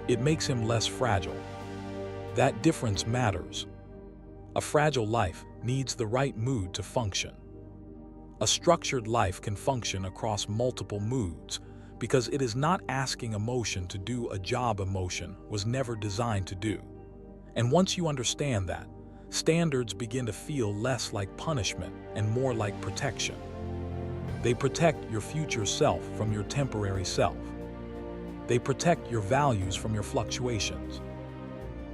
It makes him less fragile. That difference matters. A fragile life needs the right mood to function. A structured life can function across multiple moods because it is not asking emotion to do a job emotion was never designed to do. And once you understand that, standards begin to feel less like punishment and more like protection. They protect your future self from your temporary self. They protect your values from your fluctuations.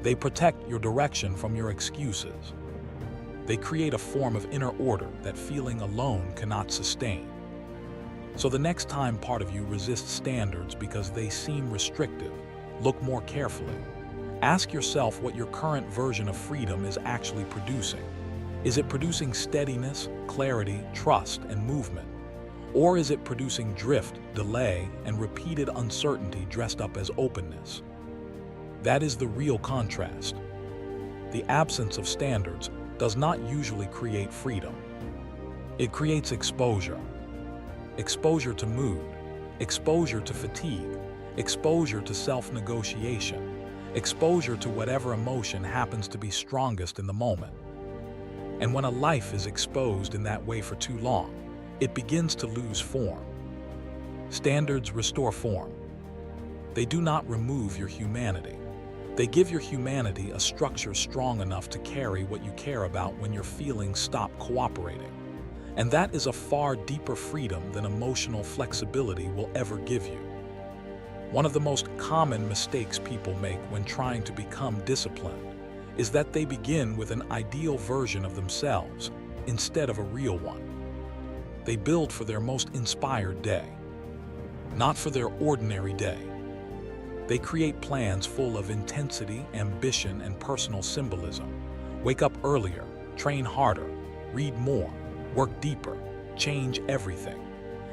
They protect your direction from your excuses. They create a form of inner order that feeling alone cannot sustain. So the next time part of you resists standards because they seem restrictive, look more carefully. Ask yourself what your current version of freedom is actually producing. Is it producing steadiness, clarity, trust, and movement? Or is it producing drift, delay, and repeated uncertainty dressed up as openness? That is the real contrast. The absence of standards does not usually create freedom. It creates exposure. Exposure to mood, exposure to fatigue, exposure to self-negotiation, exposure to whatever emotion happens to be strongest in the moment. And when a life is exposed in that way for too long, it begins to lose form. Standards restore form. They do not remove your humanity. They give your humanity a structure strong enough to carry what you care about when your feelings stop cooperating. And that is a far deeper freedom than emotional flexibility will ever give you. One of the most common mistakes people make when trying to become disciplined is that they begin with an ideal version of themselves instead of a real one. They build for their most inspired day, not for their ordinary day. They create plans full of intensity, ambition, and personal symbolism. Wake up earlier, train harder, read more, work deeper, change everything.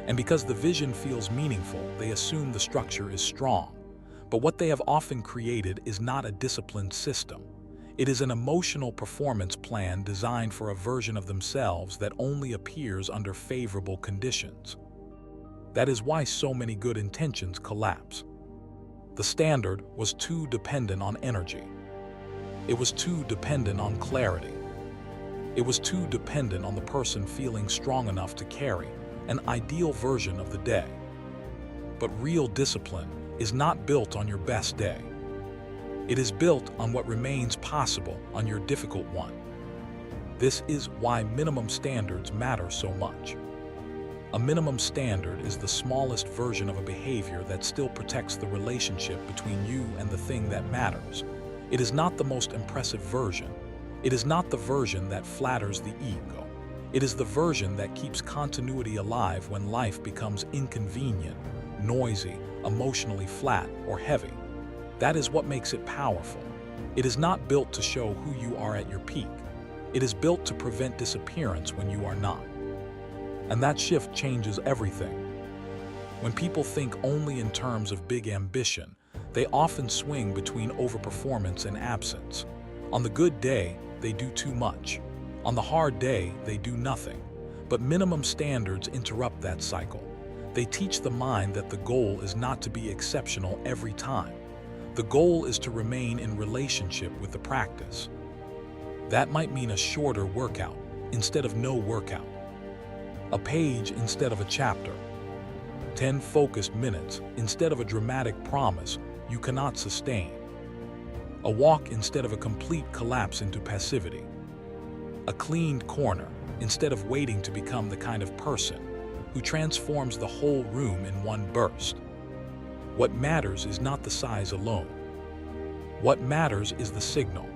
And because the vision feels meaningful, they assume the structure is strong. But what they have often created is not a disciplined system. It is an emotional performance plan designed for a version of themselves that only appears under favorable conditions. That is why so many good intentions collapse. The standard was too dependent on energy. It was too dependent on clarity. It was too dependent on the person feeling strong enough to carry an ideal version of the day. But real discipline is not built on your best day. It is built on what remains possible on your difficult one. This is why minimum standards matter so much. A minimum standard is the smallest version of a behavior that still protects the relationship between you and the thing that matters. It is not the most impressive version. It is not the version that flatters the ego. It is the version that keeps continuity alive when life becomes inconvenient, noisy, emotionally flat, or heavy. That is what makes it powerful. It is not built to show who you are at your peak. It is built to prevent disappearance when you are not. And that shift changes everything. When people think only in terms of big ambition, they often swing between overperformance and absence. On the good day, they do too much. On the hard day, they do nothing. But minimum standards interrupt that cycle. They teach the mind that the goal is not to be exceptional every time. The goal is to remain in relationship with the practice. That might mean a shorter workout instead of no workout, a page instead of a chapter, 10 focused minutes instead of a dramatic promise you cannot sustain, a walk instead of a complete collapse into passivity, a cleaned corner instead of waiting to become the kind of person who transforms the whole room in one burst. What matters is not the size alone. What matters is the signal.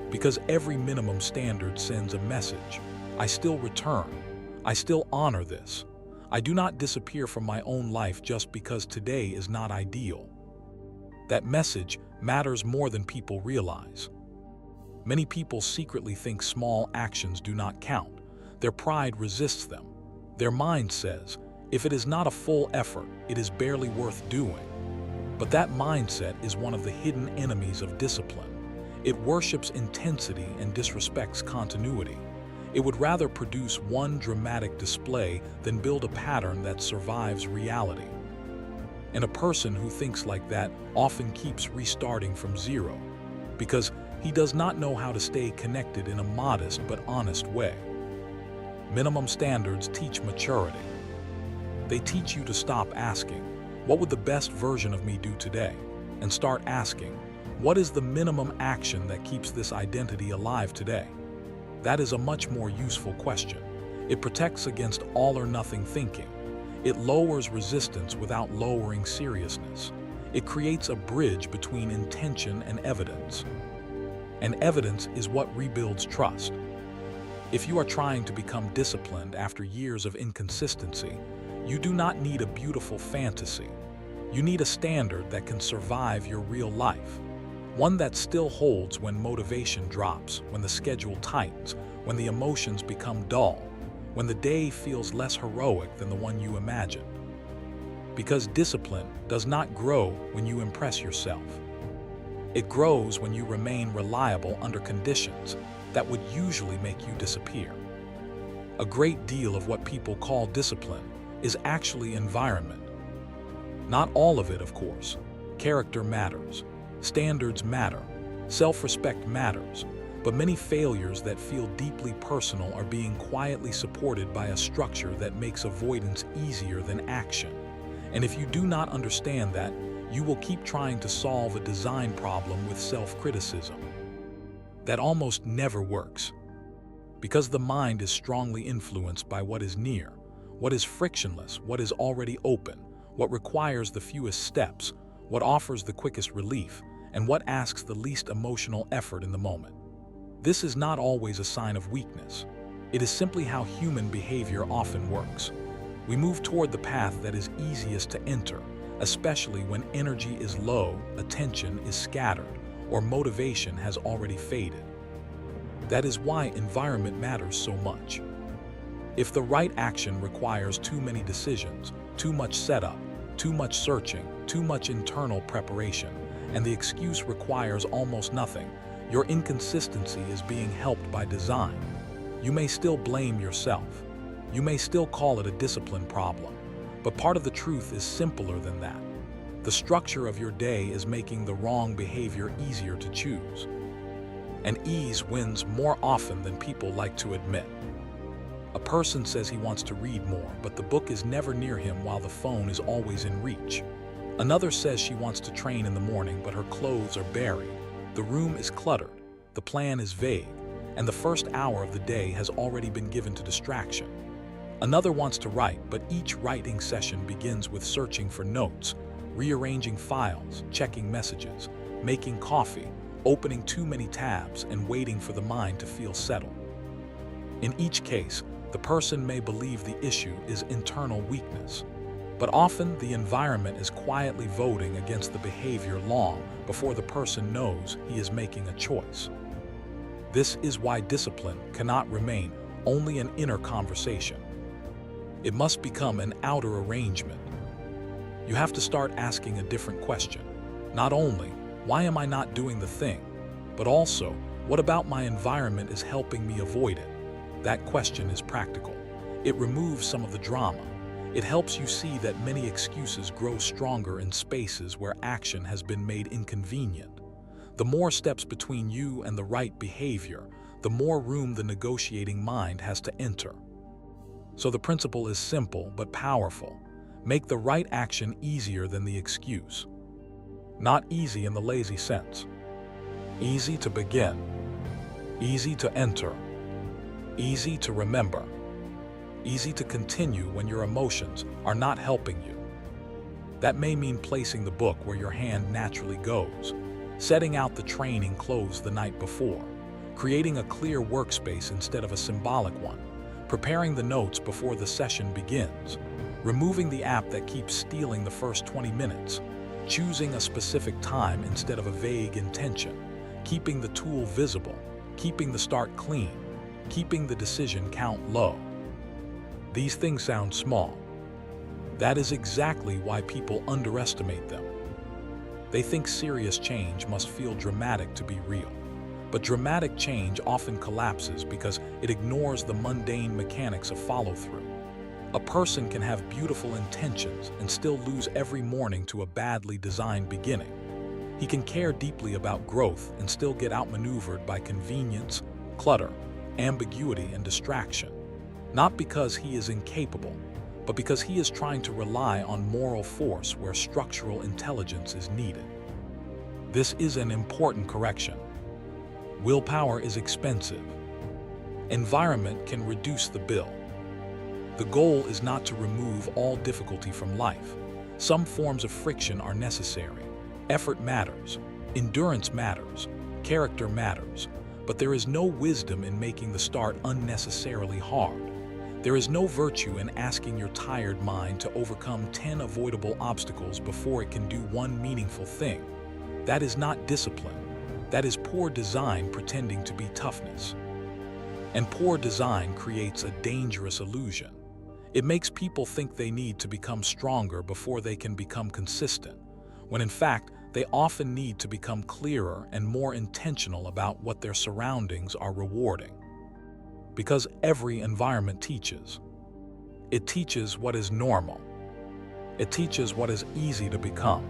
Because every minimum standard sends a message. I still return. I still honor this. I do not disappear from my own life just because today is not ideal. That message matters more than people realize. Many people secretly think small actions do not count. Their pride resists them. Their mind says, if it is not a full effort, it is barely worth doing. But that mindset is one of the hidden enemies of discipline. It worships intensity and disrespects continuity. It would rather produce one dramatic display than build a pattern that survives reality. And a person who thinks like that often keeps restarting from zero, because he does not know how to stay connected in a modest but honest way. Minimum standards teach maturity. They teach you to stop asking, what would the best version of me do today? And start asking, what is the minimum action that keeps this identity alive today? That is a much more useful question. It protects against all or nothing thinking. It lowers resistance without lowering seriousness. It creates a bridge between intention and evidence. And evidence is what rebuilds trust. If you are trying to become disciplined after years of inconsistency, you do not need a beautiful fantasy. You need a standard that can survive your real life. One that still holds when motivation drops, when the schedule tightens, when the emotions become dull, when the day feels less heroic than the one you imagined. Because discipline does not grow when you impress yourself. It grows when you remain reliable under conditions that would usually make you disappear. A great deal of what people call discipline is actually environment. Not all of it, of course. Character matters. Standards matter. Self-respect matters. But many failures that feel deeply personal are being quietly supported by a structure that makes avoidance easier than action. And if you do not understand that, you will keep trying to solve a design problem with self-criticism. That almost never works. Because the mind is strongly influenced by what is near, what is frictionless, what is already open, what requires the fewest steps, what offers the quickest relief, and what asks the least emotional effort in the moment. This is not always a sign of weakness. It is simply how human behavior often works. We move toward the path that is easiest to enter, especially when energy is low, attention is scattered, or motivation has already faded. That is why environment matters so much. If the right action requires too many decisions, too much setup, too much searching, too much internal preparation, and the excuse requires almost nothing, your inconsistency is being helped by design. You may still blame yourself. You may still call it a discipline problem, but part of the truth is simpler than that. The structure of your day is making the wrong behavior easier to choose. And ease wins more often than people like to admit. A person says he wants to read more, but the book is never near him while the phone is always in reach. Another says she wants to train in the morning, but her clothes are buried. The room is cluttered, the plan is vague, and the first hour of the day has already been given to distraction. Another wants to write, but each writing session begins with searching for notes, rearranging files, checking messages, making coffee, opening too many tabs, and waiting for the mind to feel settled. In each case, the person may believe the issue is internal weakness, but often the environment is quietly voting against the behavior long before the person knows he is making a choice. This is why discipline cannot remain only an inner conversation. It must become an outer arrangement. You have to start asking a different question. Not only, why am I not doing the thing? But also, what about my environment is helping me avoid it? That question is practical. It removes some of the drama. It helps you see that many excuses grow stronger in spaces where action has been made inconvenient. The more steps between you and the right behavior, the more room the negotiating mind has to enter. So the principle is simple but powerful. Make the right action easier than the excuse. Not easy in the lazy sense. Easy to begin. Easy to enter. Easy to remember. Easy to continue when your emotions are not helping you. That may mean placing the book where your hand naturally goes, setting out the training clothes the night before, creating a clear workspace instead of a symbolic one, preparing the notes before the session begins, removing the app that keeps stealing the first 20 minutes, choosing a specific time instead of a vague intention, keeping the tool visible, keeping the start clean, keeping the decision count low. These things sound small. That is exactly why people underestimate them. They think serious change must feel dramatic to be real. But dramatic change often collapses because it ignores the mundane mechanics of follow-through. A person can have beautiful intentions and still lose every morning to a badly designed beginning. He can care deeply about growth and still get outmaneuvered by convenience, clutter, ambiguity, and distraction. Not because he is incapable, but because he is trying to rely on moral force where structural intelligence is needed. This is an important correction. Willpower is expensive. Environment can reduce the bill. The goal is not to remove all difficulty from life. Some forms of friction are necessary. Effort matters. Endurance matters. Character matters. But there is no wisdom in making the start unnecessarily hard. There is no virtue in asking your tired mind to overcome 10 avoidable obstacles before it can do one meaningful thing. That is not discipline. That is poor design pretending to be toughness. And poor design creates a dangerous illusion. It makes people think they need to become stronger before they can become consistent, when in fact, they often need to become clearer and more intentional about what their surroundings are rewarding. Because every environment teaches. It teaches what is normal. It teaches what is easy to become.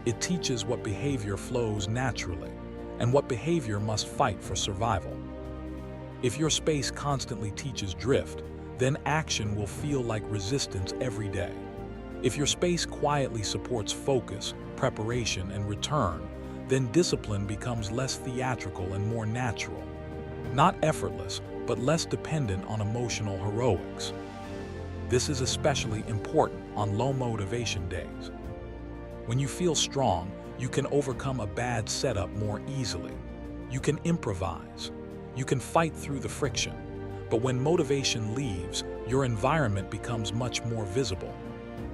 It teaches what behavior flows naturally and what behavior must fight for survival. If your space constantly teaches drift, then action will feel like resistance every day. If your space quietly supports focus, preparation, and return, then discipline becomes less theatrical and more natural. Not effortless, but less dependent on emotional heroics. This is especially important on low motivation days. When you feel strong, you can overcome a bad setup more easily. You can improvise. You can fight through the friction. But when motivation leaves, your environment becomes much more visible.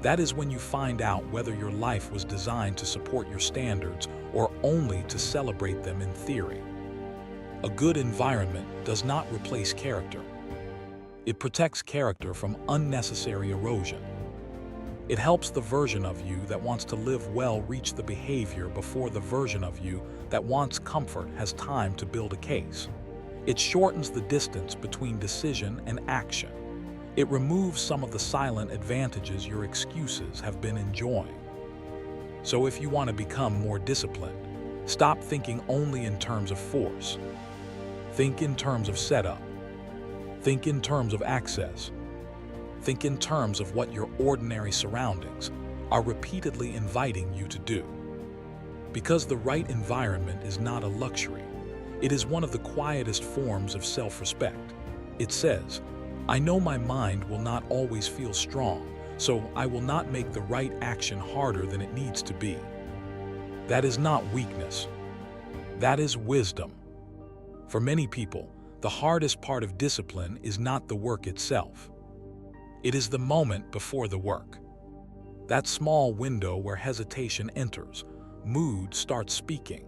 That is when you find out whether your life was designed to support your standards or only to celebrate them in theory. A good environment does not replace character. It protects character from unnecessary erosion. It helps the version of you that wants to live well reach the behavior before the version of you that wants comfort has time to build a case. It shortens the distance between decision and action. It removes some of the silent advantages your excuses have been enjoying. So if you want to become more disciplined, stop thinking only in terms of force. Think in terms of setup. Think in terms of access. Think in terms of what your ordinary surroundings are repeatedly inviting you to do. Because the right environment is not a luxury. It is one of the quietest forms of self-respect. It says, I know my mind will not always feel strong, so I will not make the right action harder than it needs to be. That is not weakness. That is wisdom. For many people, the hardest part of discipline is not the work itself. It is the moment before the work. That small window where hesitation enters, mood starts speaking,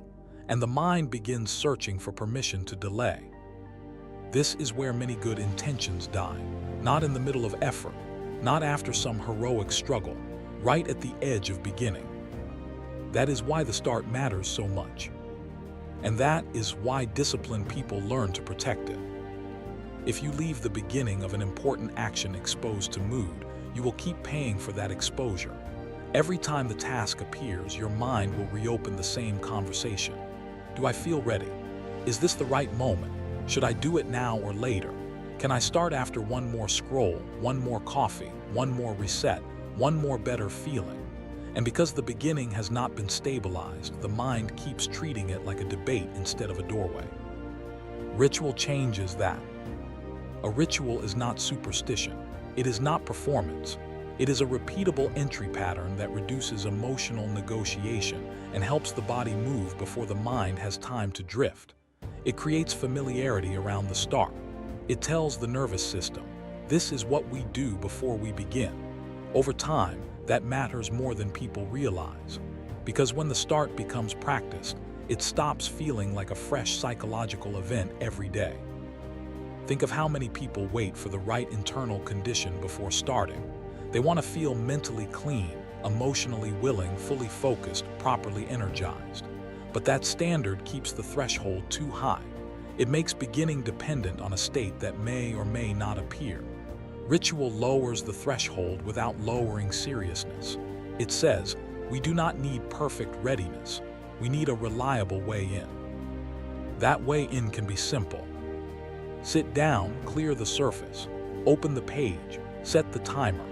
and the mind begins searching for permission to delay. This is where many good intentions die, not in the middle of effort, not after some heroic struggle, right at the edge of beginning. That is why the start matters so much. And that is why disciplined people learn to protect it. If you leave the beginning of an important action exposed to mood, you will keep paying for that exposure. Every time the task appears, your mind will reopen the same conversation. Do I feel ready? Is this the right moment? Should I do it now or later? Can I start after one more scroll, one more coffee, one more reset, one more better feeling? And because the beginning has not been stabilized, the mind keeps treating it like a debate instead of a doorway. Ritual changes that. A ritual is not superstition. It is not performance. It is a repeatable entry pattern that reduces emotional negotiation and helps the body move before the mind has time to drift. It creates familiarity around the start. It tells the nervous system, this is what we do before we begin. Over time, that matters more than people realize. Because when the start becomes practiced, it stops feeling like a fresh psychological event every day. Think of how many people wait for the right internal condition before starting. They want to feel mentally clean, emotionally willing, fully focused, properly energized. But that standard keeps the threshold too high. It makes beginning dependent on a state that may or may not appear. Ritual lowers the threshold without lowering seriousness. It says, we do not need perfect readiness. We need a reliable way in. That way in can be simple. Sit down, clear the surface, open the page, set the timer,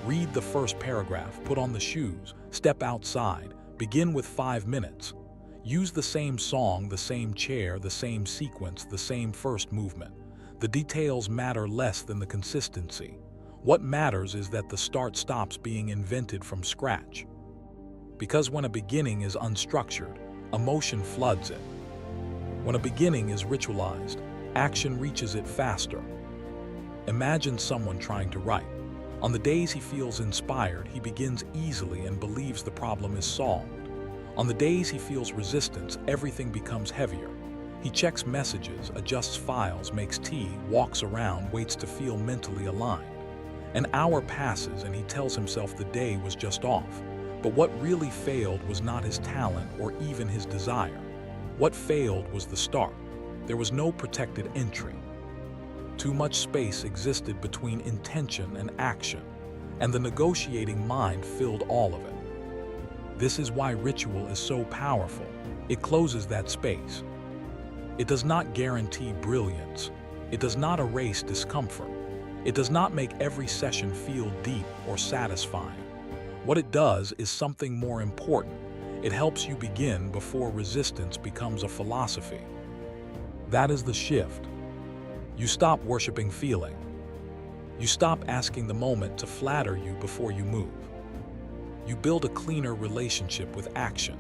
read the first paragraph, put on the shoes, step outside, begin with 5 minutes. Use the same song, the same chair, the same sequence, the same first movement. The details matter less than the consistency. What matters is that the start stops being invented from scratch. Because when a beginning is unstructured, emotion floods it. When a beginning is ritualized, action reaches it faster. Imagine someone trying to write. On the days he feels inspired, he begins easily and believes the problem is solved. On the days he feels resistance, everything becomes heavier. He checks messages, adjusts files, makes tea, walks around, waits to feel mentally aligned. An hour passes and he tells himself the day was just off. But what really failed was not his talent or even his desire. What failed was the start. There was no protected entry. Too much space existed between intention and action, and the negotiating mind filled all of it. This is why ritual is so powerful. It closes that space. It does not guarantee brilliance. It does not erase discomfort. It does not make every session feel deep or satisfying. What it does is something more important. It helps you begin before resistance becomes a philosophy. That is the shift. You stop worshiping feeling. You stop asking the moment to flatter you before you move. You build a cleaner relationship with action,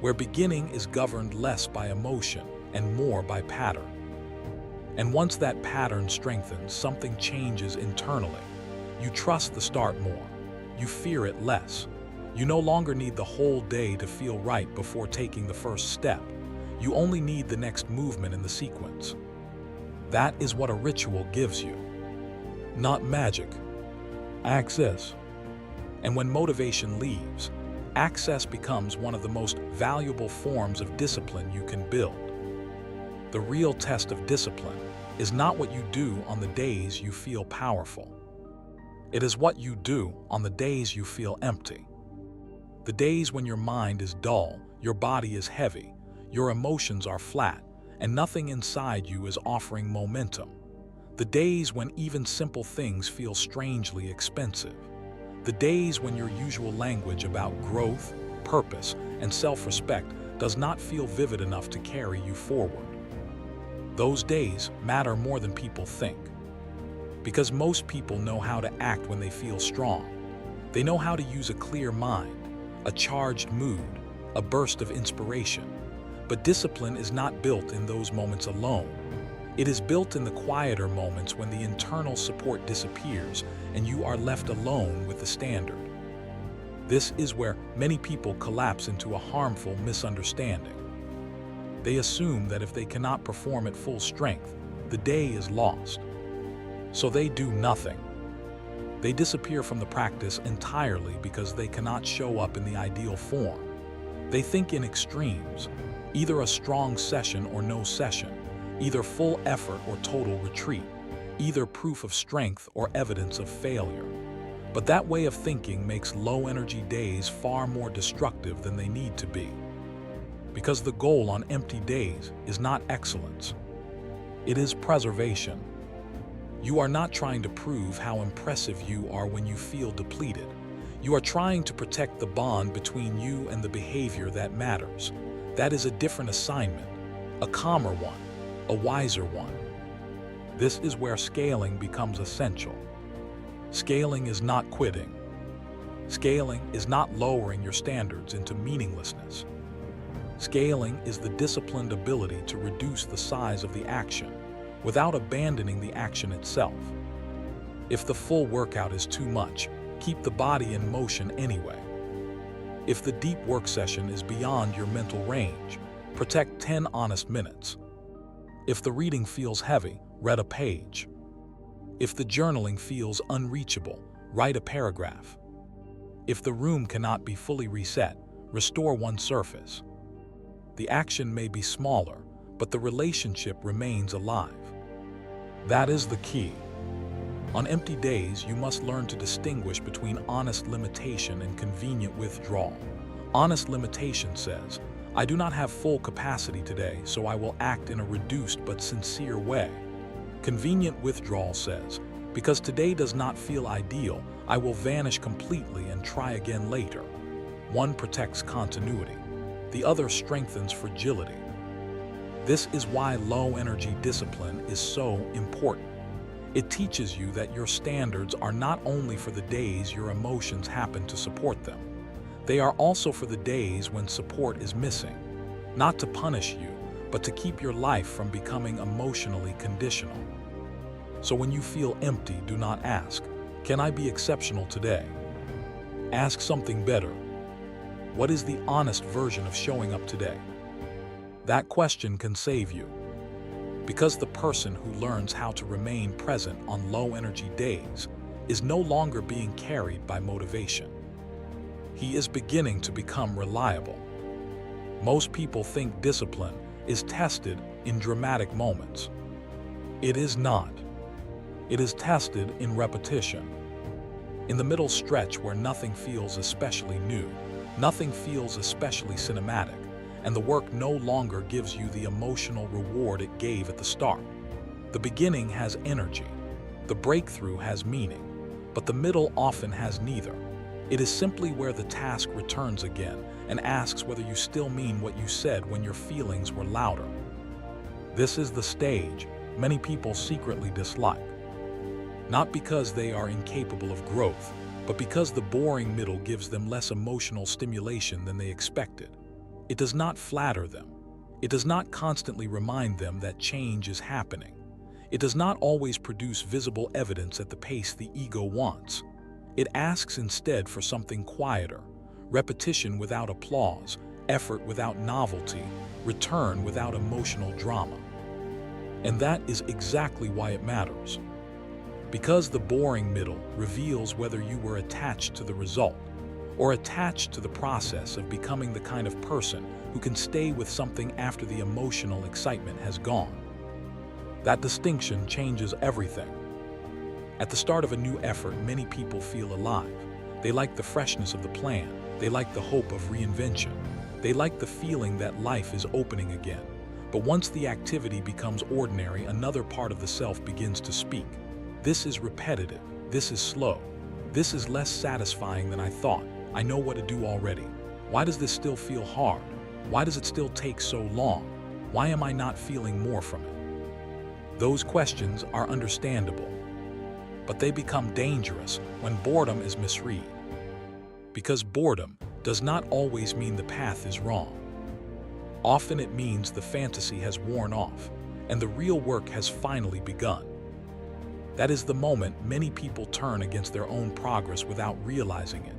where beginning is governed less by emotion and more by pattern. And once that pattern strengthens, something changes internally. You trust the start more. You fear it less. You no longer need the whole day to feel right before taking the first step. You only need the next movement in the sequence. That is what a ritual gives you. Not magic. Access. And when motivation leaves, access becomes one of the most valuable forms of discipline you can build. The real test of discipline is not what you do on the days you feel powerful. It is what you do on the days you feel empty. The days when your mind is dull, your body is heavy, your emotions are flat, and nothing inside you is offering momentum. The days when even simple things feel strangely expensive. The days when your usual language about growth, purpose, and self-respect does not feel vivid enough to carry you forward. Those days matter more than people think. Because most people know how to act when they feel strong. They know how to use a clear mind, a charged mood, a burst of inspiration. But discipline is not built in those moments alone. It is built in the quieter moments when the internal support disappears and you are left alone with the standard. This is where many people collapse into a harmful misunderstanding. They assume that if they cannot perform at full strength, the day is lost. So they do nothing. They disappear from the practice entirely because they cannot show up in the ideal form. They think in extremes, either a strong session or no session, either full effort or total retreat, either proof of strength or evidence of failure. But that way of thinking makes low-energy days far more destructive than they need to be. Because the goal on empty days is not excellence. It is preservation. You are not trying to prove how impressive you are when you feel depleted. You are trying to protect the bond between you and the behavior that matters. That is a different assignment, a calmer one, a wiser one. This is where scaling becomes essential. Scaling is not quitting. Scaling is not lowering your standards into meaninglessness. Scaling is the disciplined ability to reduce the size of the action without abandoning the action itself. If the full workout is too much, keep the body in motion anyway. If the deep work session is beyond your mental range, protect 10 honest minutes. If the reading feels heavy, read a page. If the journaling feels unreachable, write a paragraph. If the room cannot be fully reset, restore one surface. The action may be smaller, but the relationship remains alive. That is the key. On empty days, you must learn to distinguish between honest limitation and convenient withdrawal. Honest limitation says, I do not have full capacity today, so I will act in a reduced but sincere way. Convenient withdrawal says, because today does not feel ideal, I will vanish completely and try again later. One protects continuity. The other strengthens fragility. This is why low-energy discipline is so important. It teaches you that your standards are not only for the days your emotions happen to support them. They are also for the days when support is missing. Not to punish you, but to keep your life from becoming emotionally conditional. So when you feel empty, do not ask, can I be exceptional today? Ask something better. What is the honest version of showing up today? That question can save you. Because the person who learns how to remain present on low-energy days is no longer being carried by motivation. He is beginning to become reliable. Most people think discipline is tested in dramatic moments. It is not. It is tested in repetition. In the middle stretch where nothing feels especially new, nothing feels especially cinematic, and the work no longer gives you the emotional reward it gave at the start. The beginning has energy. The breakthrough has meaning. But the middle often has neither. It is simply where the task returns again and asks whether you still mean what you said when your feelings were louder. This is the stage many people secretly dislike. Not because they are incapable of growth, but because the boring middle gives them less emotional stimulation than they expected. It does not flatter them. It does not constantly remind them that change is happening. It does not always produce visible evidence at the pace the ego wants. It asks instead for something quieter, repetition without applause, effort without novelty, return without emotional drama. And that is exactly why it matters. Because the boring middle reveals whether you were attached to the result or attached to the process of becoming the kind of person who can stay with something after the emotional excitement has gone. That distinction changes everything. At the start of a new effort, many people feel alive. They like the freshness of the plan. They like the hope of reinvention. They like the feeling that life is opening again. But once the activity becomes ordinary, another part of the self begins to speak. This is repetitive. This is slow. This is less satisfying than I thought. I know what to do already. Why does this still feel hard? Why does it still take so long? Why am I not feeling more from it? Those questions are understandable, but they become dangerous when boredom is misread. Because boredom does not always mean the path is wrong. Often it means the fantasy has worn off and the real work has finally begun. That is the moment many people turn against their own progress without realizing it.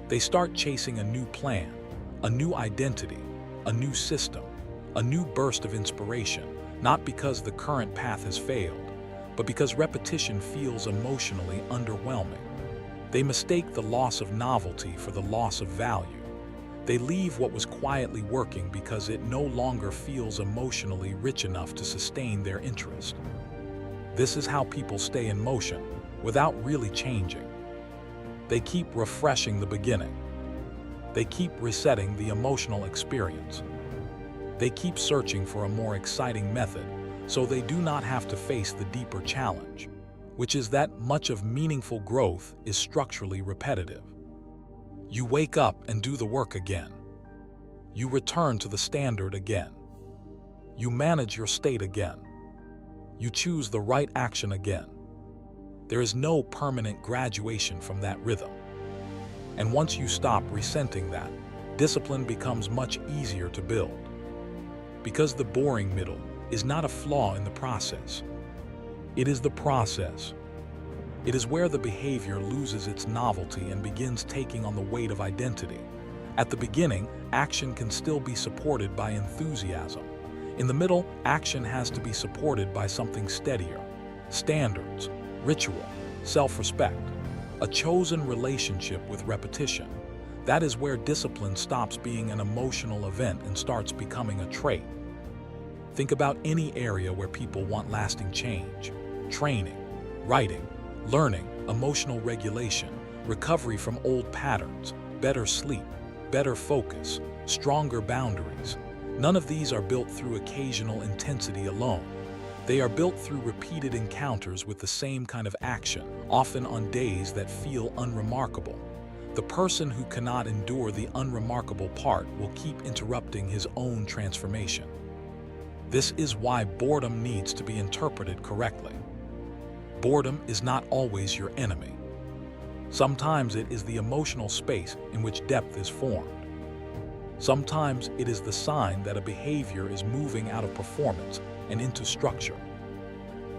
They start chasing a new plan, a new identity, a new system, a new burst of inspiration, not because the current path has failed, but because repetition feels emotionally underwhelming. They mistake the loss of novelty for the loss of value. They leave what was quietly working because it no longer feels emotionally rich enough to sustain their interest. This is how people stay in motion without really changing. They keep refreshing the beginning. They keep resetting the emotional experience. They keep searching for a more exciting method so they do not have to face the deeper challenge, which is that much of meaningful growth is structurally repetitive. You wake up and do the work again. You return to the standard again. You manage your state again. You choose the right action again. There is no permanent graduation from that rhythm. And once you stop resenting that, discipline becomes much easier to build. Because the boring middle is not a flaw in the process. It is the process. It is where the behavior loses its novelty and begins taking on the weight of identity. At the beginning, action can still be supported by enthusiasm. In the middle, action has to be supported by something steadier: standards, ritual, self-respect, a chosen relationship with repetition. That is where discipline stops being an emotional event and starts becoming a trait. Think about any area where people want lasting change: training, writing, learning, emotional regulation, recovery from old patterns, better sleep, better focus, stronger boundaries. None of these are built through occasional intensity alone. They are built through repeated encounters with the same kind of action, often on days that feel unremarkable. The person who cannot endure the unremarkable part will keep interrupting his own transformation. This is why boredom needs to be interpreted correctly. Boredom is not always your enemy. Sometimes it is the emotional space in which depth is formed. Sometimes it is the sign that a behavior is moving out of performance and into structure.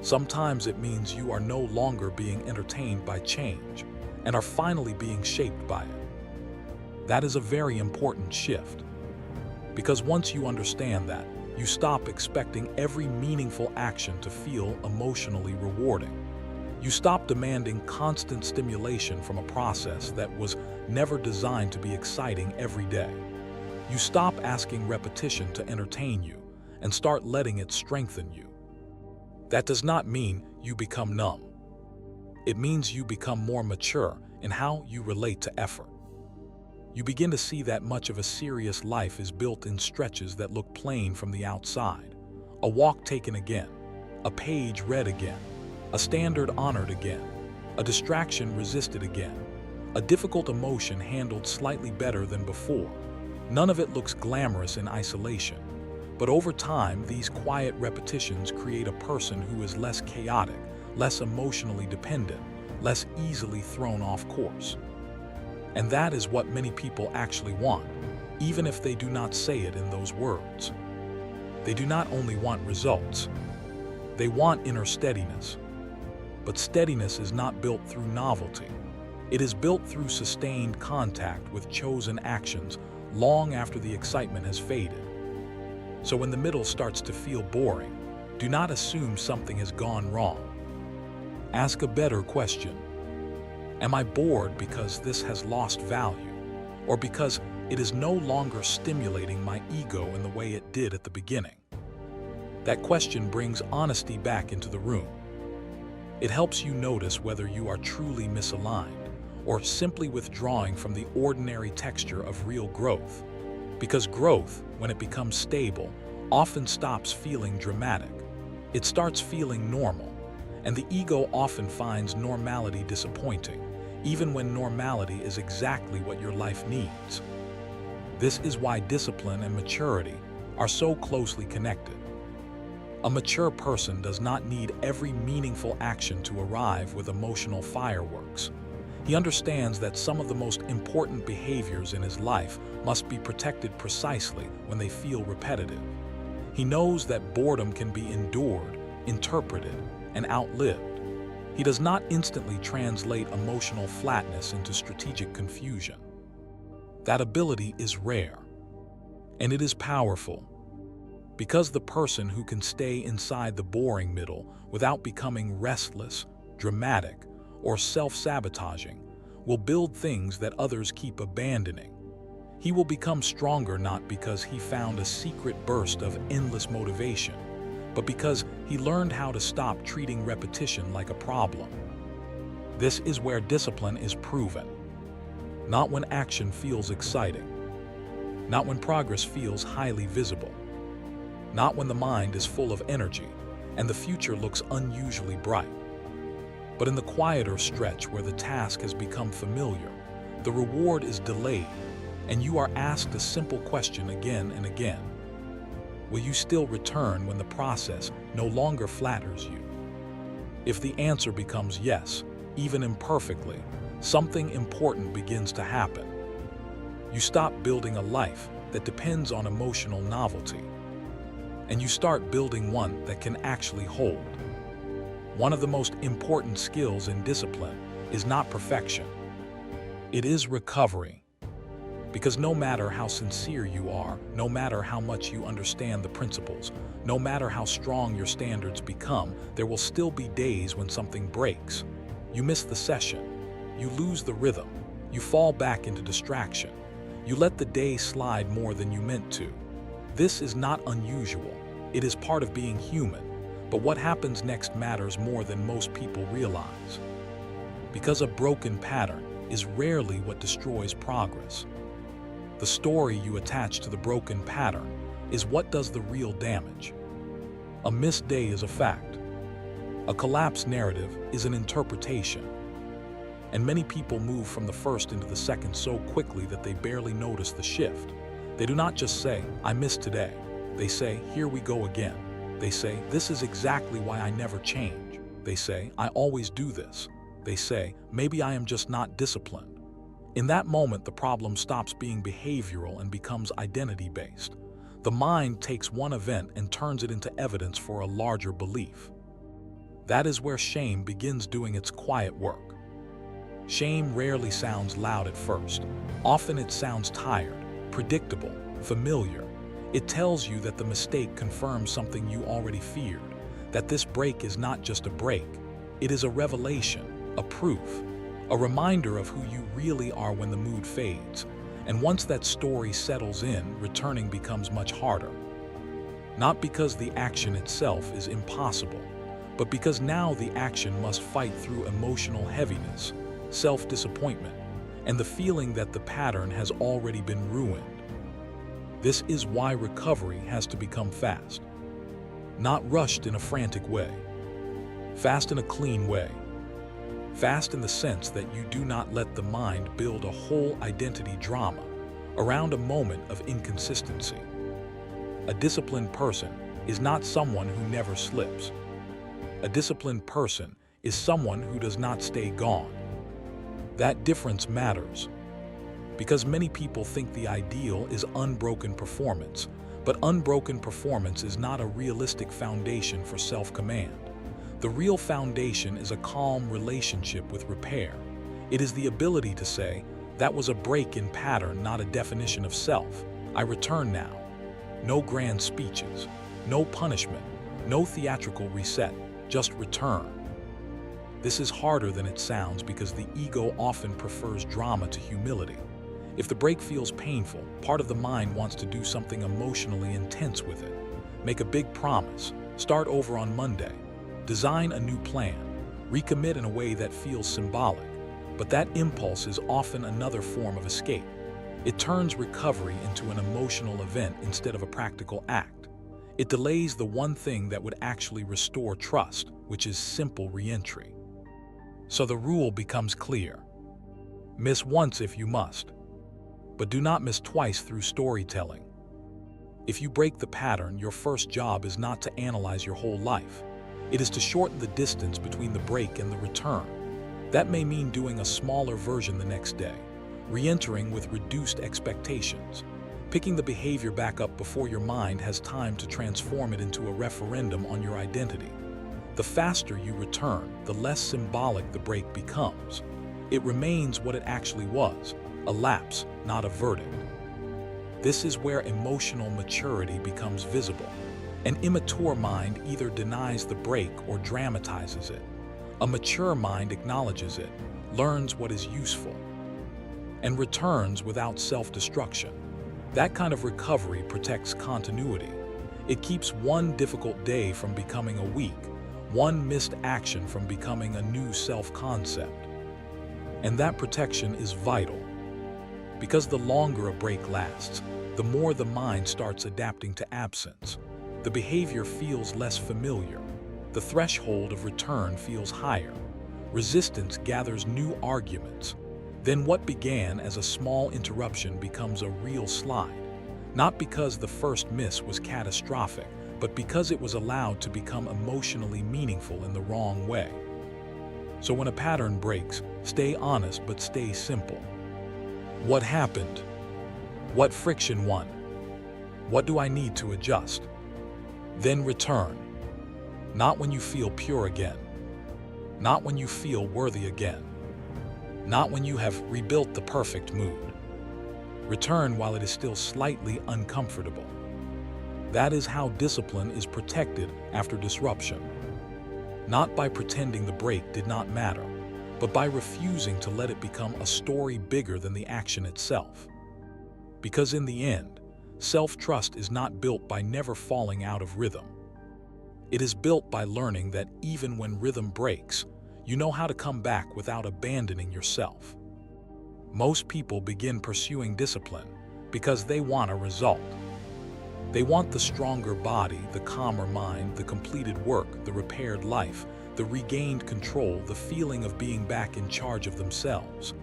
Sometimes it means you are no longer being entertained by change and are finally being shaped by it. That is a very important shift. Because once you understand that, you stop expecting every meaningful action to feel emotionally rewarding. You stop demanding constant stimulation from a process that was never designed to be exciting every day. You stop asking repetition to entertain you and start letting it strengthen you. That does not mean you become numb. It means you become more mature in how you relate to effort. You begin to see that much of a serious life is built in stretches that look plain from the outside. A walk taken again, a page read again, a standard honored again, a distraction resisted again, a difficult emotion handled slightly better than before. None of it looks glamorous in isolation, but over time, these quiet repetitions create a person who is less chaotic, less emotionally dependent, less easily thrown off course. And that is what many people actually want, even if they do not say it in those words. They do not only want results, they want inner steadiness. But steadiness is not built through novelty. It is built through sustained contact with chosen actions long after the excitement has faded. So when the middle starts to feel boring, do not assume something has gone wrong. Ask a better question. Am I bored because this has lost value, or because it is no longer stimulating my ego in the way it did at the beginning? That question brings honesty back into the room. It helps you notice whether you are truly misaligned or simply withdrawing from the ordinary texture of real growth. Because growth, when it becomes stable, often stops feeling dramatic. It starts feeling normal, and the ego often finds normality disappointing, even when normality is exactly what your life needs. This is why discipline and maturity are so closely connected. A mature person does not need every meaningful action to arrive with emotional fireworks. He understands that some of the most important behaviors in his life must be protected precisely when they feel repetitive. He knows that boredom can be endured, interpreted, and outlived. He does not instantly translate emotional flatness into strategic confusion. That ability is rare, and it is powerful. Because the person who can stay inside the boring middle without becoming restless, dramatic, or self-sabotaging will build things that others keep abandoning. He will become stronger not because he found a secret burst of endless motivation, but because he learned how to stop treating repetition like a problem. This is where discipline is proven. Not when action feels exciting, not when progress feels highly visible, not when the mind is full of energy and the future looks unusually bright, but in the quieter stretch where the task has become familiar, the reward is delayed, and you are asked a simple question again and again. Will you still return when the process no longer flatters you? If the answer becomes yes, even imperfectly, something important begins to happen. You stop building a life that depends on emotional novelty, and you start building one that can actually hold. One of the most important skills in discipline is not perfection. It is recovery. Because no matter how sincere you are, no matter how much you understand the principles, no matter how strong your standards become, there will still be days when something breaks. You miss the session. You lose the rhythm. You fall back into distraction. You let the day slide more than you meant to. This is not unusual. It is part of being human. But what happens next matters more than most people realize. Because a broken pattern is rarely what destroys progress. The story you attach to the broken pattern is what does the real damage. A missed day is a fact. A collapsed narrative is an interpretation. And many people move from the first into the second so quickly that they barely notice the shift. They do not just say, "I missed today." They say, "Here we go again." They say, "This is exactly why I never change." They say, "I always do this." They say, "Maybe I am just not disciplined." In that moment, the problem stops being behavioral and becomes identity-based. The mind takes one event and turns it into evidence for a larger belief. That is where shame begins doing its quiet work. Shame rarely sounds loud at first. Often it sounds tired, predictable, familiar. It tells you that the mistake confirms something you already feared, that this break is not just a break. It is a revelation, a proof, a reminder of who you really are when the mood fades. And once that story settles in, returning becomes much harder. Not because the action itself is impossible, but because now the action must fight through emotional heaviness, self-disappointment, and the feeling that the pattern has already been ruined. This is why recovery has to become fast. Not rushed in a frantic way. Fast in a clean way. Fast in the sense that you do not let the mind build a whole identity drama around a moment of inconsistency. A disciplined person is not someone who never slips. A disciplined person is someone who does not stay gone. That difference matters, because many people think the ideal is unbroken performance, but unbroken performance is not a realistic foundation for self-command. The real foundation is a calm relationship with repair. It is the ability to say, that was a break in pattern, not a definition of self. I return now. No grand speeches, no punishment, no theatrical reset, just return. This is harder than it sounds because the ego often prefers drama to humility. If the break feels painful, part of the mind wants to do something emotionally intense with it. Make a big promise, start over on Monday, design a new plan, recommit in a way that feels symbolic. But that impulse is often another form of escape. It turns recovery into an emotional event instead of a practical act. It delays the one thing that would actually restore trust, which is simple re-entry. So the rule becomes clear. Miss once if you must, but do not miss twice through storytelling. If you break the pattern, your first job is not to analyze your whole life. It is to shorten the distance between the break and the return. That may mean doing a smaller version the next day, re-entering with reduced expectations, picking the behavior back up before your mind has time to transform it into a referendum on your identity. The faster you return, the less symbolic the break becomes. It remains what it actually was, a lapse, not a verdict. This is where emotional maturity becomes visible. An immature mind either denies the break or dramatizes it. A mature mind acknowledges it, learns what is useful, and returns without self-destruction. That kind of recovery protects continuity. It keeps one difficult day from becoming a week, one missed action from becoming a new self-concept. And that protection is vital, because the longer a break lasts, the more the mind starts adapting to absence. The behavior feels less familiar. The threshold of return feels higher. Resistance gathers new arguments. Then what began as a small interruption becomes a real slide. Not because the first miss was catastrophic, but because it was allowed to become emotionally meaningful in the wrong way. So when a pattern breaks, stay honest but stay simple. What happened? What friction won? What do I need to adjust? Then return. Not when you feel pure again. Not when you feel worthy again. Not when you have rebuilt the perfect mood. Return while it is still slightly uncomfortable. That is how discipline is protected after disruption. Not by pretending the break did not matter, but by refusing to let it become a story bigger than the action itself. Because in the end, self-trust is not built by never falling out of rhythm. It is built by learning that even when rhythm breaks, you know how to come back without abandoning yourself. Most people begin pursuing discipline because they want a result. They want the stronger body, the calmer mind, the completed work, the repaired life, the regained control, the feeling of being back in charge of themselves.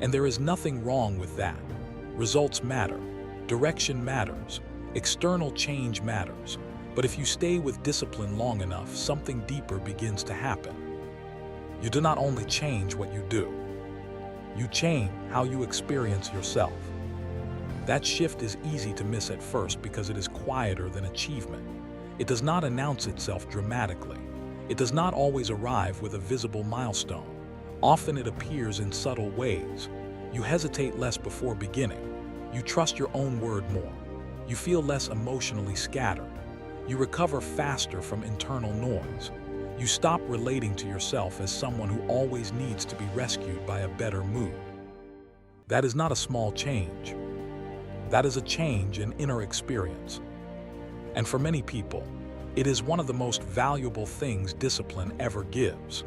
And there is nothing wrong with that. Results matter. Direction matters. External change matters. But if you stay with discipline long enough, something deeper begins to happen. You do not only change what you do, you change how you experience yourself. That shift is easy to miss at first because it is quieter than achievement. It does not announce itself dramatically. It does not always arrive with a visible milestone. Often it appears in subtle ways. You hesitate less before beginning. You trust your own word more. You feel less emotionally scattered. You recover faster from internal noise. You stop relating to yourself as someone who always needs to be rescued by a better mood. That is not a small change. That is a change in inner experience. And for many people, it is one of the most valuable things discipline ever gives.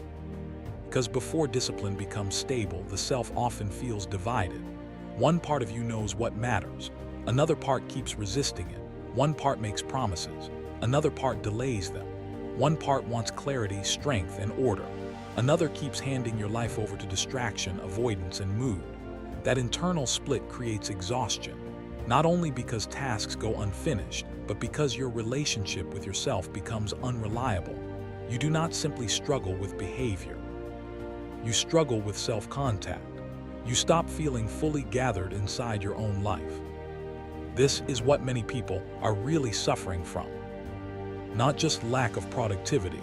Because before discipline becomes stable, the self often feels divided. One part of you knows what matters. Another part keeps resisting it. One part makes promises. Another part delays them. One part wants clarity, strength, and order. Another keeps handing your life over to distraction, avoidance, and mood. That internal split creates exhaustion, not only because tasks go unfinished, but because your relationship with yourself becomes unreliable. You do not simply struggle with behavior. You struggle with self-contact. You stop feeling fully gathered inside your own life. This is what many people are really suffering from. Not just lack of productivity,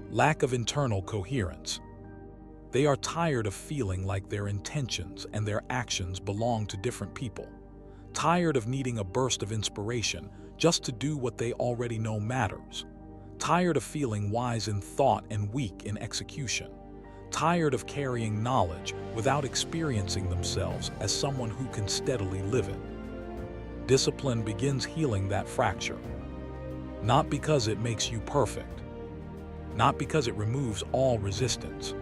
lack of internal coherence. They are tired of feeling like their intentions and their actions belong to different people. Tired of needing a burst of inspiration just to do what they already know matters. Tired of feeling wise in thought and weak in execution. Tired of carrying knowledge without experiencing themselves as someone who can steadily live it. Discipline begins healing that fracture. Not because it makes you perfect, not because it removes all resistance,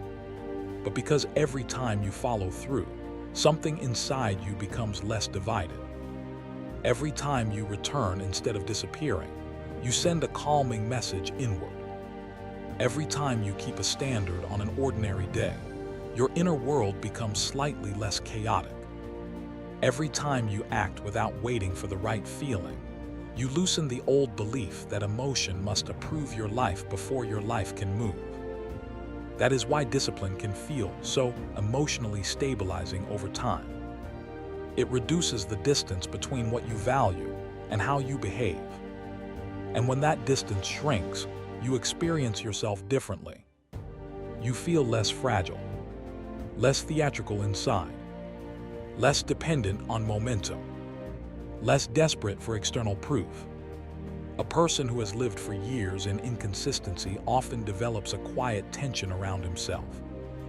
but because every time you follow through, something inside you becomes less divided. Every time you return instead of disappearing, you send a calming message inward. Every time you keep a standard on an ordinary day, your inner world becomes slightly less chaotic. Every time you act without waiting for the right feeling, you loosen the old belief that emotion must approve your life before your life can move. That is why discipline can feel so emotionally stabilizing over time. It reduces the distance between what you value and how you behave. And when that distance shrinks, you experience yourself differently. You feel less fragile, less theatrical inside, less dependent on momentum, less desperate for external proof. A person who has lived for years in inconsistency often develops a quiet tension around himself.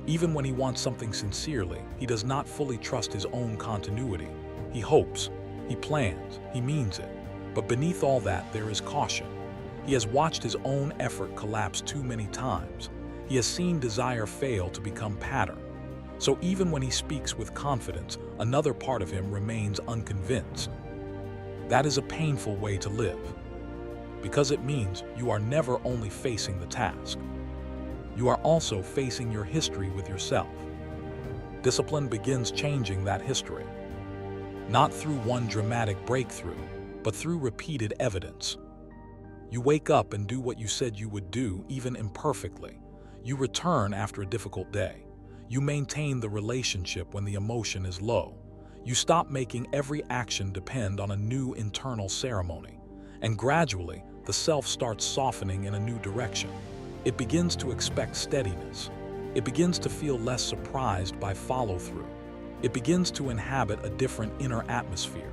Even when he wants something sincerely, he does not fully trust his own continuity. He hopes, he plans, he means it. But beneath all that, there is caution. He has watched his own effort collapse too many times. He has seen desire fail to become pattern. So even when he speaks with confidence, another part of him remains unconvinced. That is a painful way to live, because it means you are never only facing the task. You are also facing your history with yourself. Discipline begins changing that history, not through one dramatic breakthrough, but through repeated evidence. You wake up and do what you said you would do, even imperfectly. You return after a difficult day. You maintain the relationship when the emotion is low. You stop making every action depend on a new internal ceremony. And gradually, the self starts softening in a new direction. It begins to expect steadiness. It begins to feel less surprised by follow-through. It begins to inhabit a different inner atmosphere.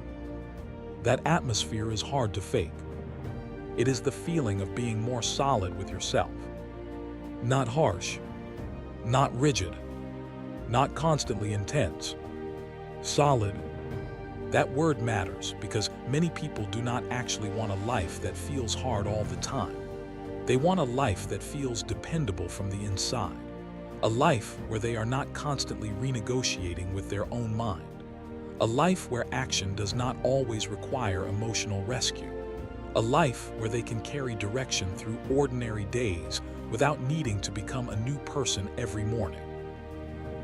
That atmosphere is hard to fake. It is the feeling of being more solid with yourself. Not harsh, not rigid, not constantly intense. Solid. That word matters because many people do not actually want a life that feels hard all the time. They want a life that feels dependable from the inside. A life where they are not constantly renegotiating with their own mind. A life where action does not always require emotional rescue. A life where they can carry direction through ordinary days without needing to become a new person every morning.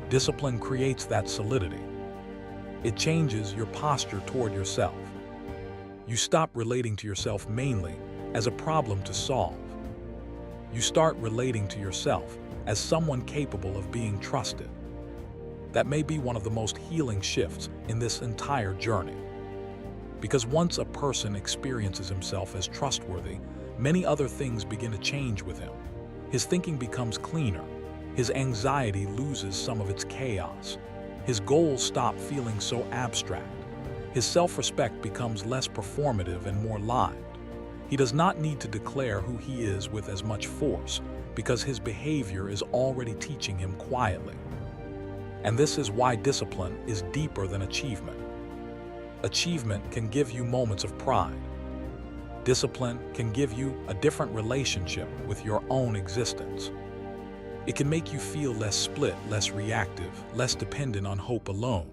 Discipline creates that solidity. It changes your posture toward yourself. You stop relating to yourself mainly as a problem to solve. You start relating to yourself as someone capable of being trusted. That may be one of the most healing shifts in this entire journey. Because once a person experiences himself as trustworthy, many other things begin to change with him. His thinking becomes cleaner. His anxiety loses some of its chaos. His goals stop feeling so abstract. His self-respect becomes less performative and more lived. He does not need to declare who he is with as much force, because his behavior is already teaching him quietly. And this is why discipline is deeper than achievement. Achievement can give you moments of pride. Discipline can give you a different relationship with your own existence. It can make you feel less split, less reactive, less dependent on hope alone.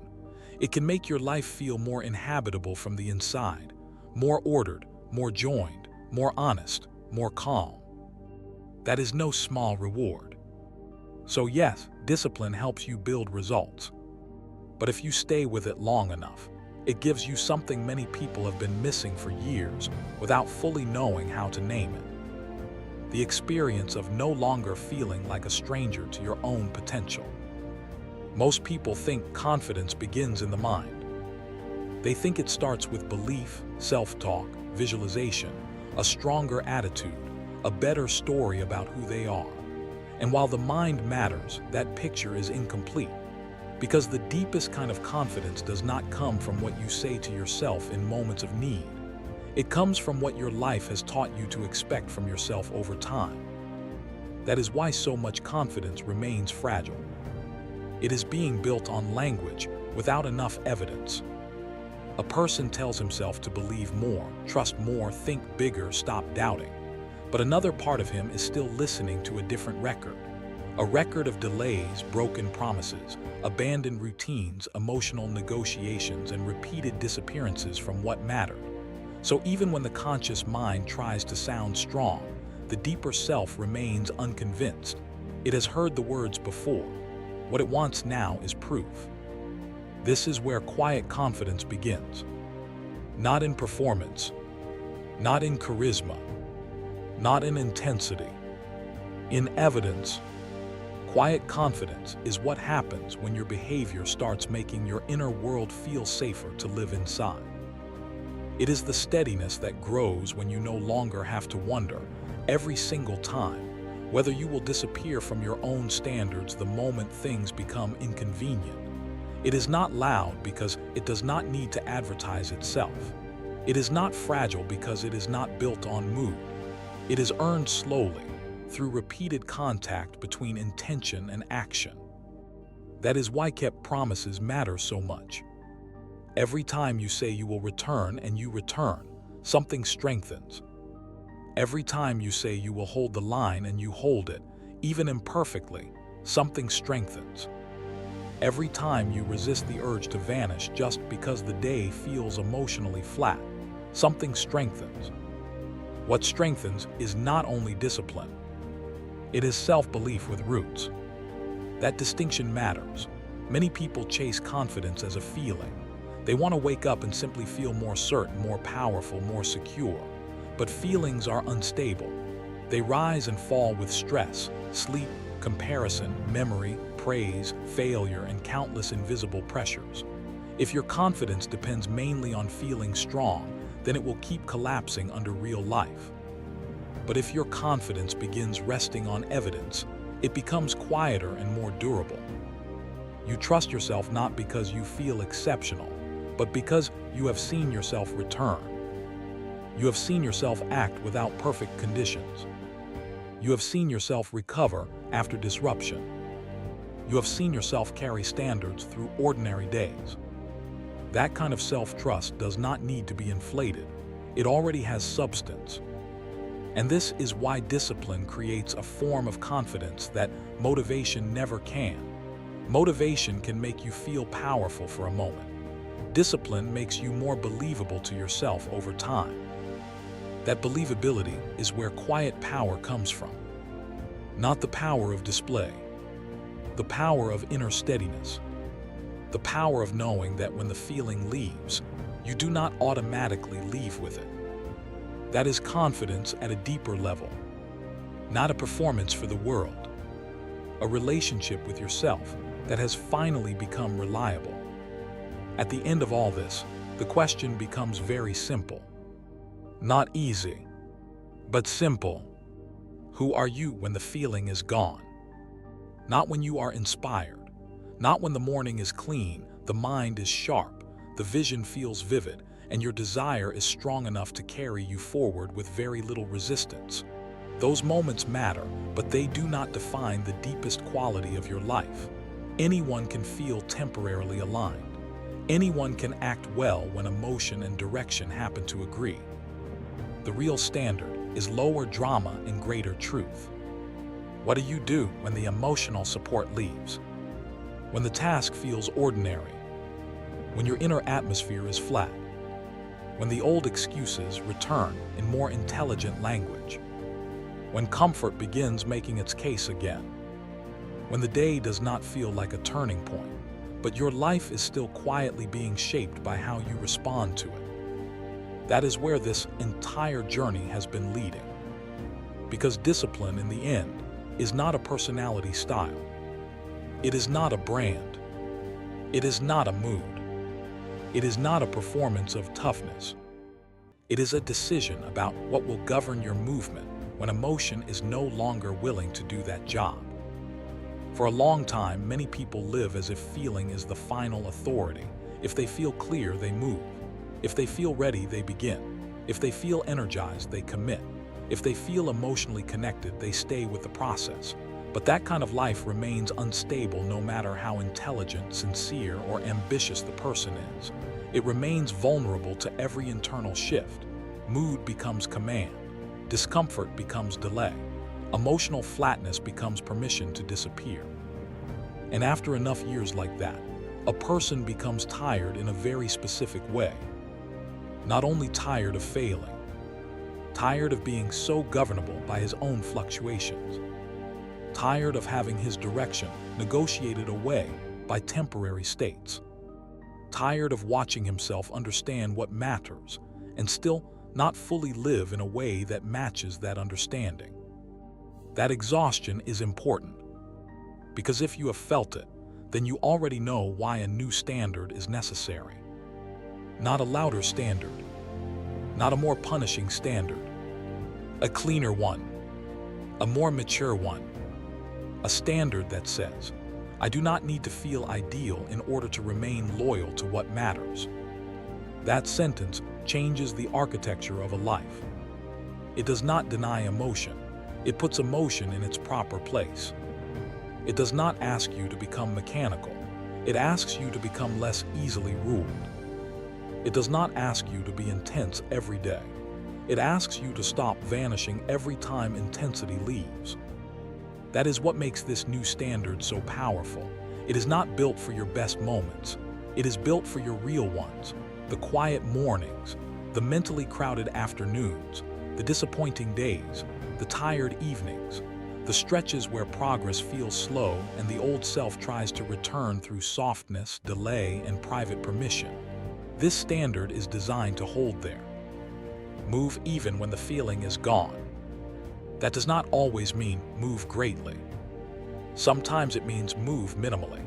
It can make your life feel more inhabitable from the inside, more ordered, more joined, more honest, more calm. That is no small reward. So yes, discipline helps you build results. But if you stay with it long enough, it gives you something many people have been missing for years without fully knowing how to name it. The experience of no longer feeling like a stranger to your own potential. Most people think confidence begins in the mind. They think it starts with belief, self-talk, visualization, a stronger attitude, a better story about who they are. And while the mind matters, that picture is incomplete. Because the deepest kind of confidence does not come from what you say to yourself in moments of need. It comes from what your life has taught you to expect from yourself over time. That is why so much confidence remains fragile. It is being built on language without enough evidence. A person tells himself to believe more, trust more, think bigger, stop doubting. But another part of him is still listening to a different record. A record of delays, broken promises, abandoned routines, emotional negotiations, and repeated disappearances from what mattered. So even when the conscious mind tries to sound strong, the deeper self remains unconvinced. It has heard the words before. What it wants now is proof. This is where quiet confidence begins. Not in performance, not in charisma, not in intensity, in evidence. Quiet confidence is what happens when your behavior starts making your inner world feel safer to live inside. It is the steadiness that grows when you no longer have to wonder, every single time, whether you will disappear from your own standards the moment things become inconvenient. It is not loud because it does not need to advertise itself. It is not fragile because it is not built on mood. It is earned slowly, through repeated contact between intention and action. That is why kept promises matter so much. Every time you say you will return and you return, something strengthens. Every time you say you will hold the line and you hold it, even imperfectly, something strengthens. Every time you resist the urge to vanish just because the day feels emotionally flat, something strengthens. What strengthens is not only discipline. It is self-belief with roots. That distinction matters. Many people chase confidence as a feeling. They want to wake up and simply feel more certain, more powerful, more secure. But feelings are unstable. They rise and fall with stress, sleep, comparison, memory, praise, failure, and countless invisible pressures. If your confidence depends mainly on feeling strong, then it will keep collapsing under real life. But if your confidence begins resting on evidence, it becomes quieter and more durable. You trust yourself not because you feel exceptional, but because you have seen yourself return. You have seen yourself act without perfect conditions. You have seen yourself recover after disruption. You have seen yourself carry standards through ordinary days. That kind of self-trust does not need to be inflated. It already has substance. And this is why discipline creates a form of confidence that motivation never can. Motivation can make you feel powerful for a moment. Discipline makes you more believable to yourself over time. That believability is where quiet power comes from. Not the power of display. The power of inner steadiness. The power of knowing that when the feeling leaves, you do not automatically leave with it. That is confidence at a deeper level. Not a performance for the world. A relationship with yourself that has finally become reliable. At the end of all this, the question becomes very simple. Not easy, but simple. Who are you when the feeling is gone? Not when you are inspired. Not when the morning is clean, the mind is sharp, the vision feels vivid, and your desire is strong enough to carry you forward with very little resistance. Those moments matter, but they do not define the deepest quality of your life. Anyone can feel temporarily aligned. Anyone can act well when emotion and direction happen to agree. The real standard is lower drama and greater truth. What do you do when the emotional support leaves? When the task feels ordinary? When your inner atmosphere is flat? When the old excuses return in more intelligent language? When comfort begins making its case again? When the day does not feel like a turning point, but your life is still quietly being shaped by how you respond to it? That is where this entire journey has been leading. Because discipline, in the end, is not a personality style. It is not a brand. It is not a mood. It is not a performance of toughness. It is a decision about what will govern your movement when emotion is no longer willing to do that job. For a long time, many people live as if feeling is the final authority. If they feel clear, they move. If they feel ready, they begin. If they feel energized, they commit. If they feel emotionally connected, they stay with the process. But that kind of life remains unstable no matter how intelligent, sincere, or ambitious the person is. It remains vulnerable to every internal shift. Mood becomes command. Discomfort becomes delay. Emotional flatness becomes permission to disappear. And after enough years like that, a person becomes tired in a very specific way. Not only tired of failing, tired of being so governable by his own fluctuations, tired of having his direction negotiated away by temporary states, tired of watching himself understand what matters and still not fully live in a way that matches that understanding. That exhaustion is important, because if you have felt it, then you already know why a new standard is necessary. Not a louder standard, not a more punishing standard, a cleaner one, a more mature one, a standard that says, I do not need to feel ideal in order to remain loyal to what matters. That sentence changes the architecture of a life. It does not deny emotion. It puts emotion in its proper place. It does not ask you to become mechanical. It asks you to become less easily ruled. It does not ask you to be intense every day. It asks you to stop vanishing every time intensity leaves. That is what makes this new standard so powerful. It is not built for your best moments. It is built for your real ones, the quiet mornings, the mentally crowded afternoons, the disappointing days, the tired evenings, the stretches where progress feels slow and the old self tries to return through softness, delay, and private permission. This standard is designed to hold there. Move even when the feeling is gone. That does not always mean move greatly. Sometimes it means move minimally.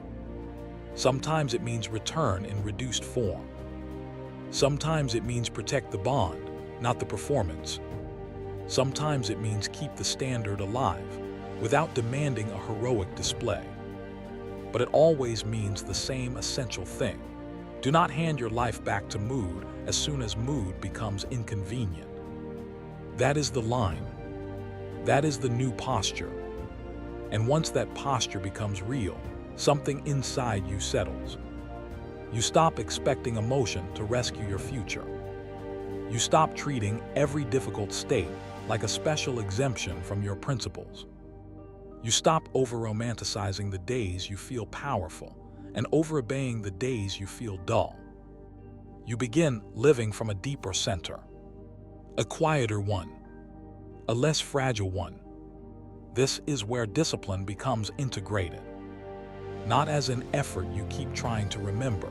Sometimes it means return in reduced form. Sometimes it means protect the bond, not the performance. Sometimes it means keep the standard alive, without demanding a heroic display. But it always means the same essential thing. Do not hand your life back to mood as soon as mood becomes inconvenient. That is the line. That is the new posture. And once that posture becomes real, something inside you settles. You stop expecting emotion to rescue your future. You stop treating every difficult state like a special exemption from your principles. You stop over-romanticizing the days you feel powerful and over-obeying the days you feel dull. You begin living from a deeper center, a quieter one, a less fragile one. This is where discipline becomes integrated, not as an effort you keep trying to remember,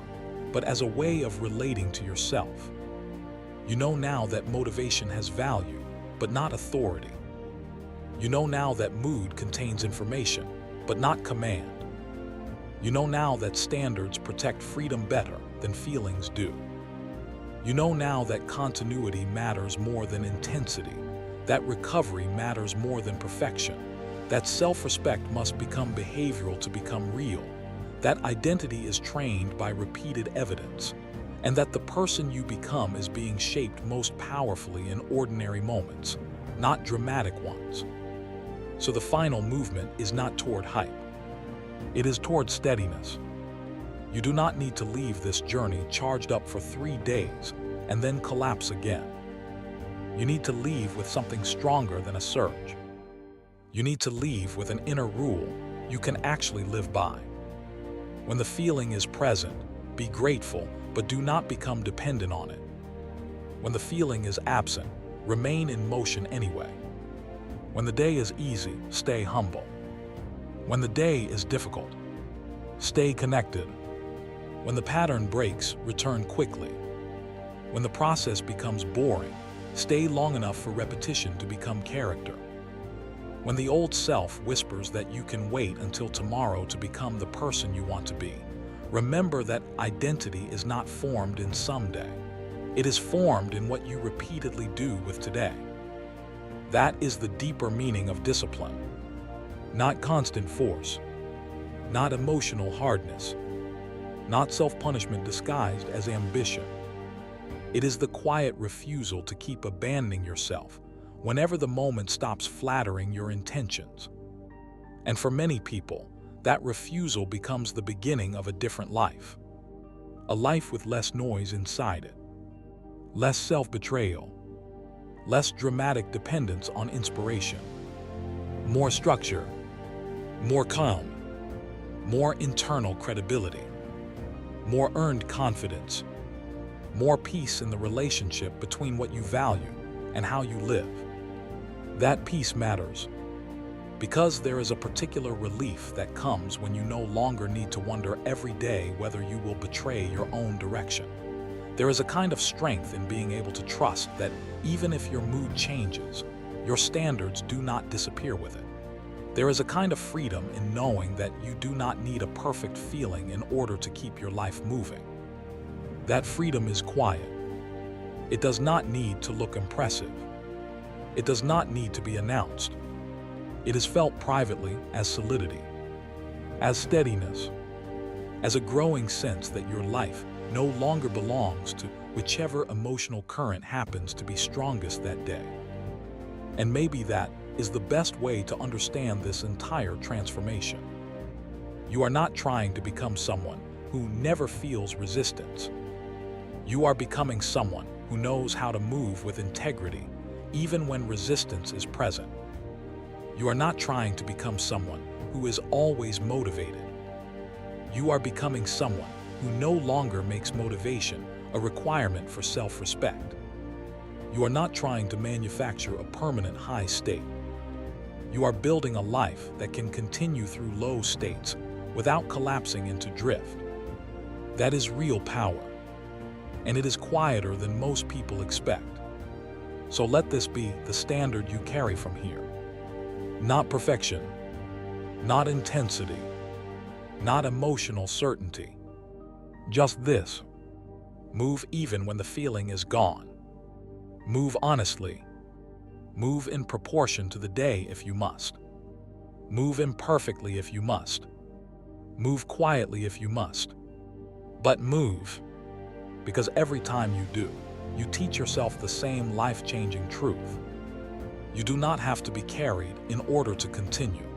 but as a way of relating to yourself. You know now that motivation has value, but not authority. You know now that mood contains information, but not command. You know now that standards protect freedom better than feelings do. You know now that continuity matters more than intensity, that recovery matters more than perfection, that self-respect must become behavioral to become real, that identity is trained by repeated evidence, and that the person you become is being shaped most powerfully in ordinary moments, not dramatic ones. So the final movement is not toward hype. It is toward steadiness. You do not need to leave this journey charged up for 3 days and then collapse again. You need to leave with something stronger than a surge. You need to leave with an inner rule you can actually live by. When the feeling is present, be grateful, but do not become dependent on it. When the feeling is absent, remain in motion anyway. When the day is easy, stay humble. When the day is difficult, stay connected. When the pattern breaks, return quickly. When the process becomes boring, stay long enough for repetition to become character. When the old self whispers that you can wait until tomorrow to become the person you want to be, remember that identity is not formed in someday. It is formed in what you repeatedly do with today. That is the deeper meaning of discipline. Not constant force, not emotional hardness, not self-punishment disguised as ambition. It is the quiet refusal to keep abandoning yourself whenever the moment stops flattering your intentions. And for many people, that refusal becomes the beginning of a different life. A life with less noise inside it, less self-betrayal, less dramatic dependence on inspiration, more structure, more calm, more internal credibility, more earned confidence, more peace in the relationship between what you value and how you live. That peace matters because there is a particular relief that comes when you no longer need to wonder every day whether you will betray your own direction. There is a kind of strength in being able to trust that even if your mood changes, your standards do not disappear with it. There is a kind of freedom in knowing that you do not need a perfect feeling in order to keep your life moving. That freedom is quiet. It does not need to look impressive. It does not need to be announced. It is felt privately as solidity, as steadiness, as a growing sense that your life no longer belongs to whichever emotional current happens to be strongest that day. And maybe that is the best way to understand this entire transformation. You are not trying to become someone who never feels resistance. You are becoming someone who knows how to move with integrity even when resistance is present. You are not trying to become someone who is always motivated. You are becoming someone who no longer makes motivation a requirement for self-respect. You are not trying to manufacture a permanent high state. You are building a life that can continue through low states without collapsing into drift. That is real power, and it is quieter than most people expect. So let this be the standard you carry from here. Not perfection, not intensity, not emotional certainty. Just this: move even when the feeling is gone. Move honestly. Move in proportion to the day if you must. Move imperfectly if you must. Move quietly if you must. But move, because every time you do, you teach yourself the same life-changing truth. You do not have to be carried in order to continue.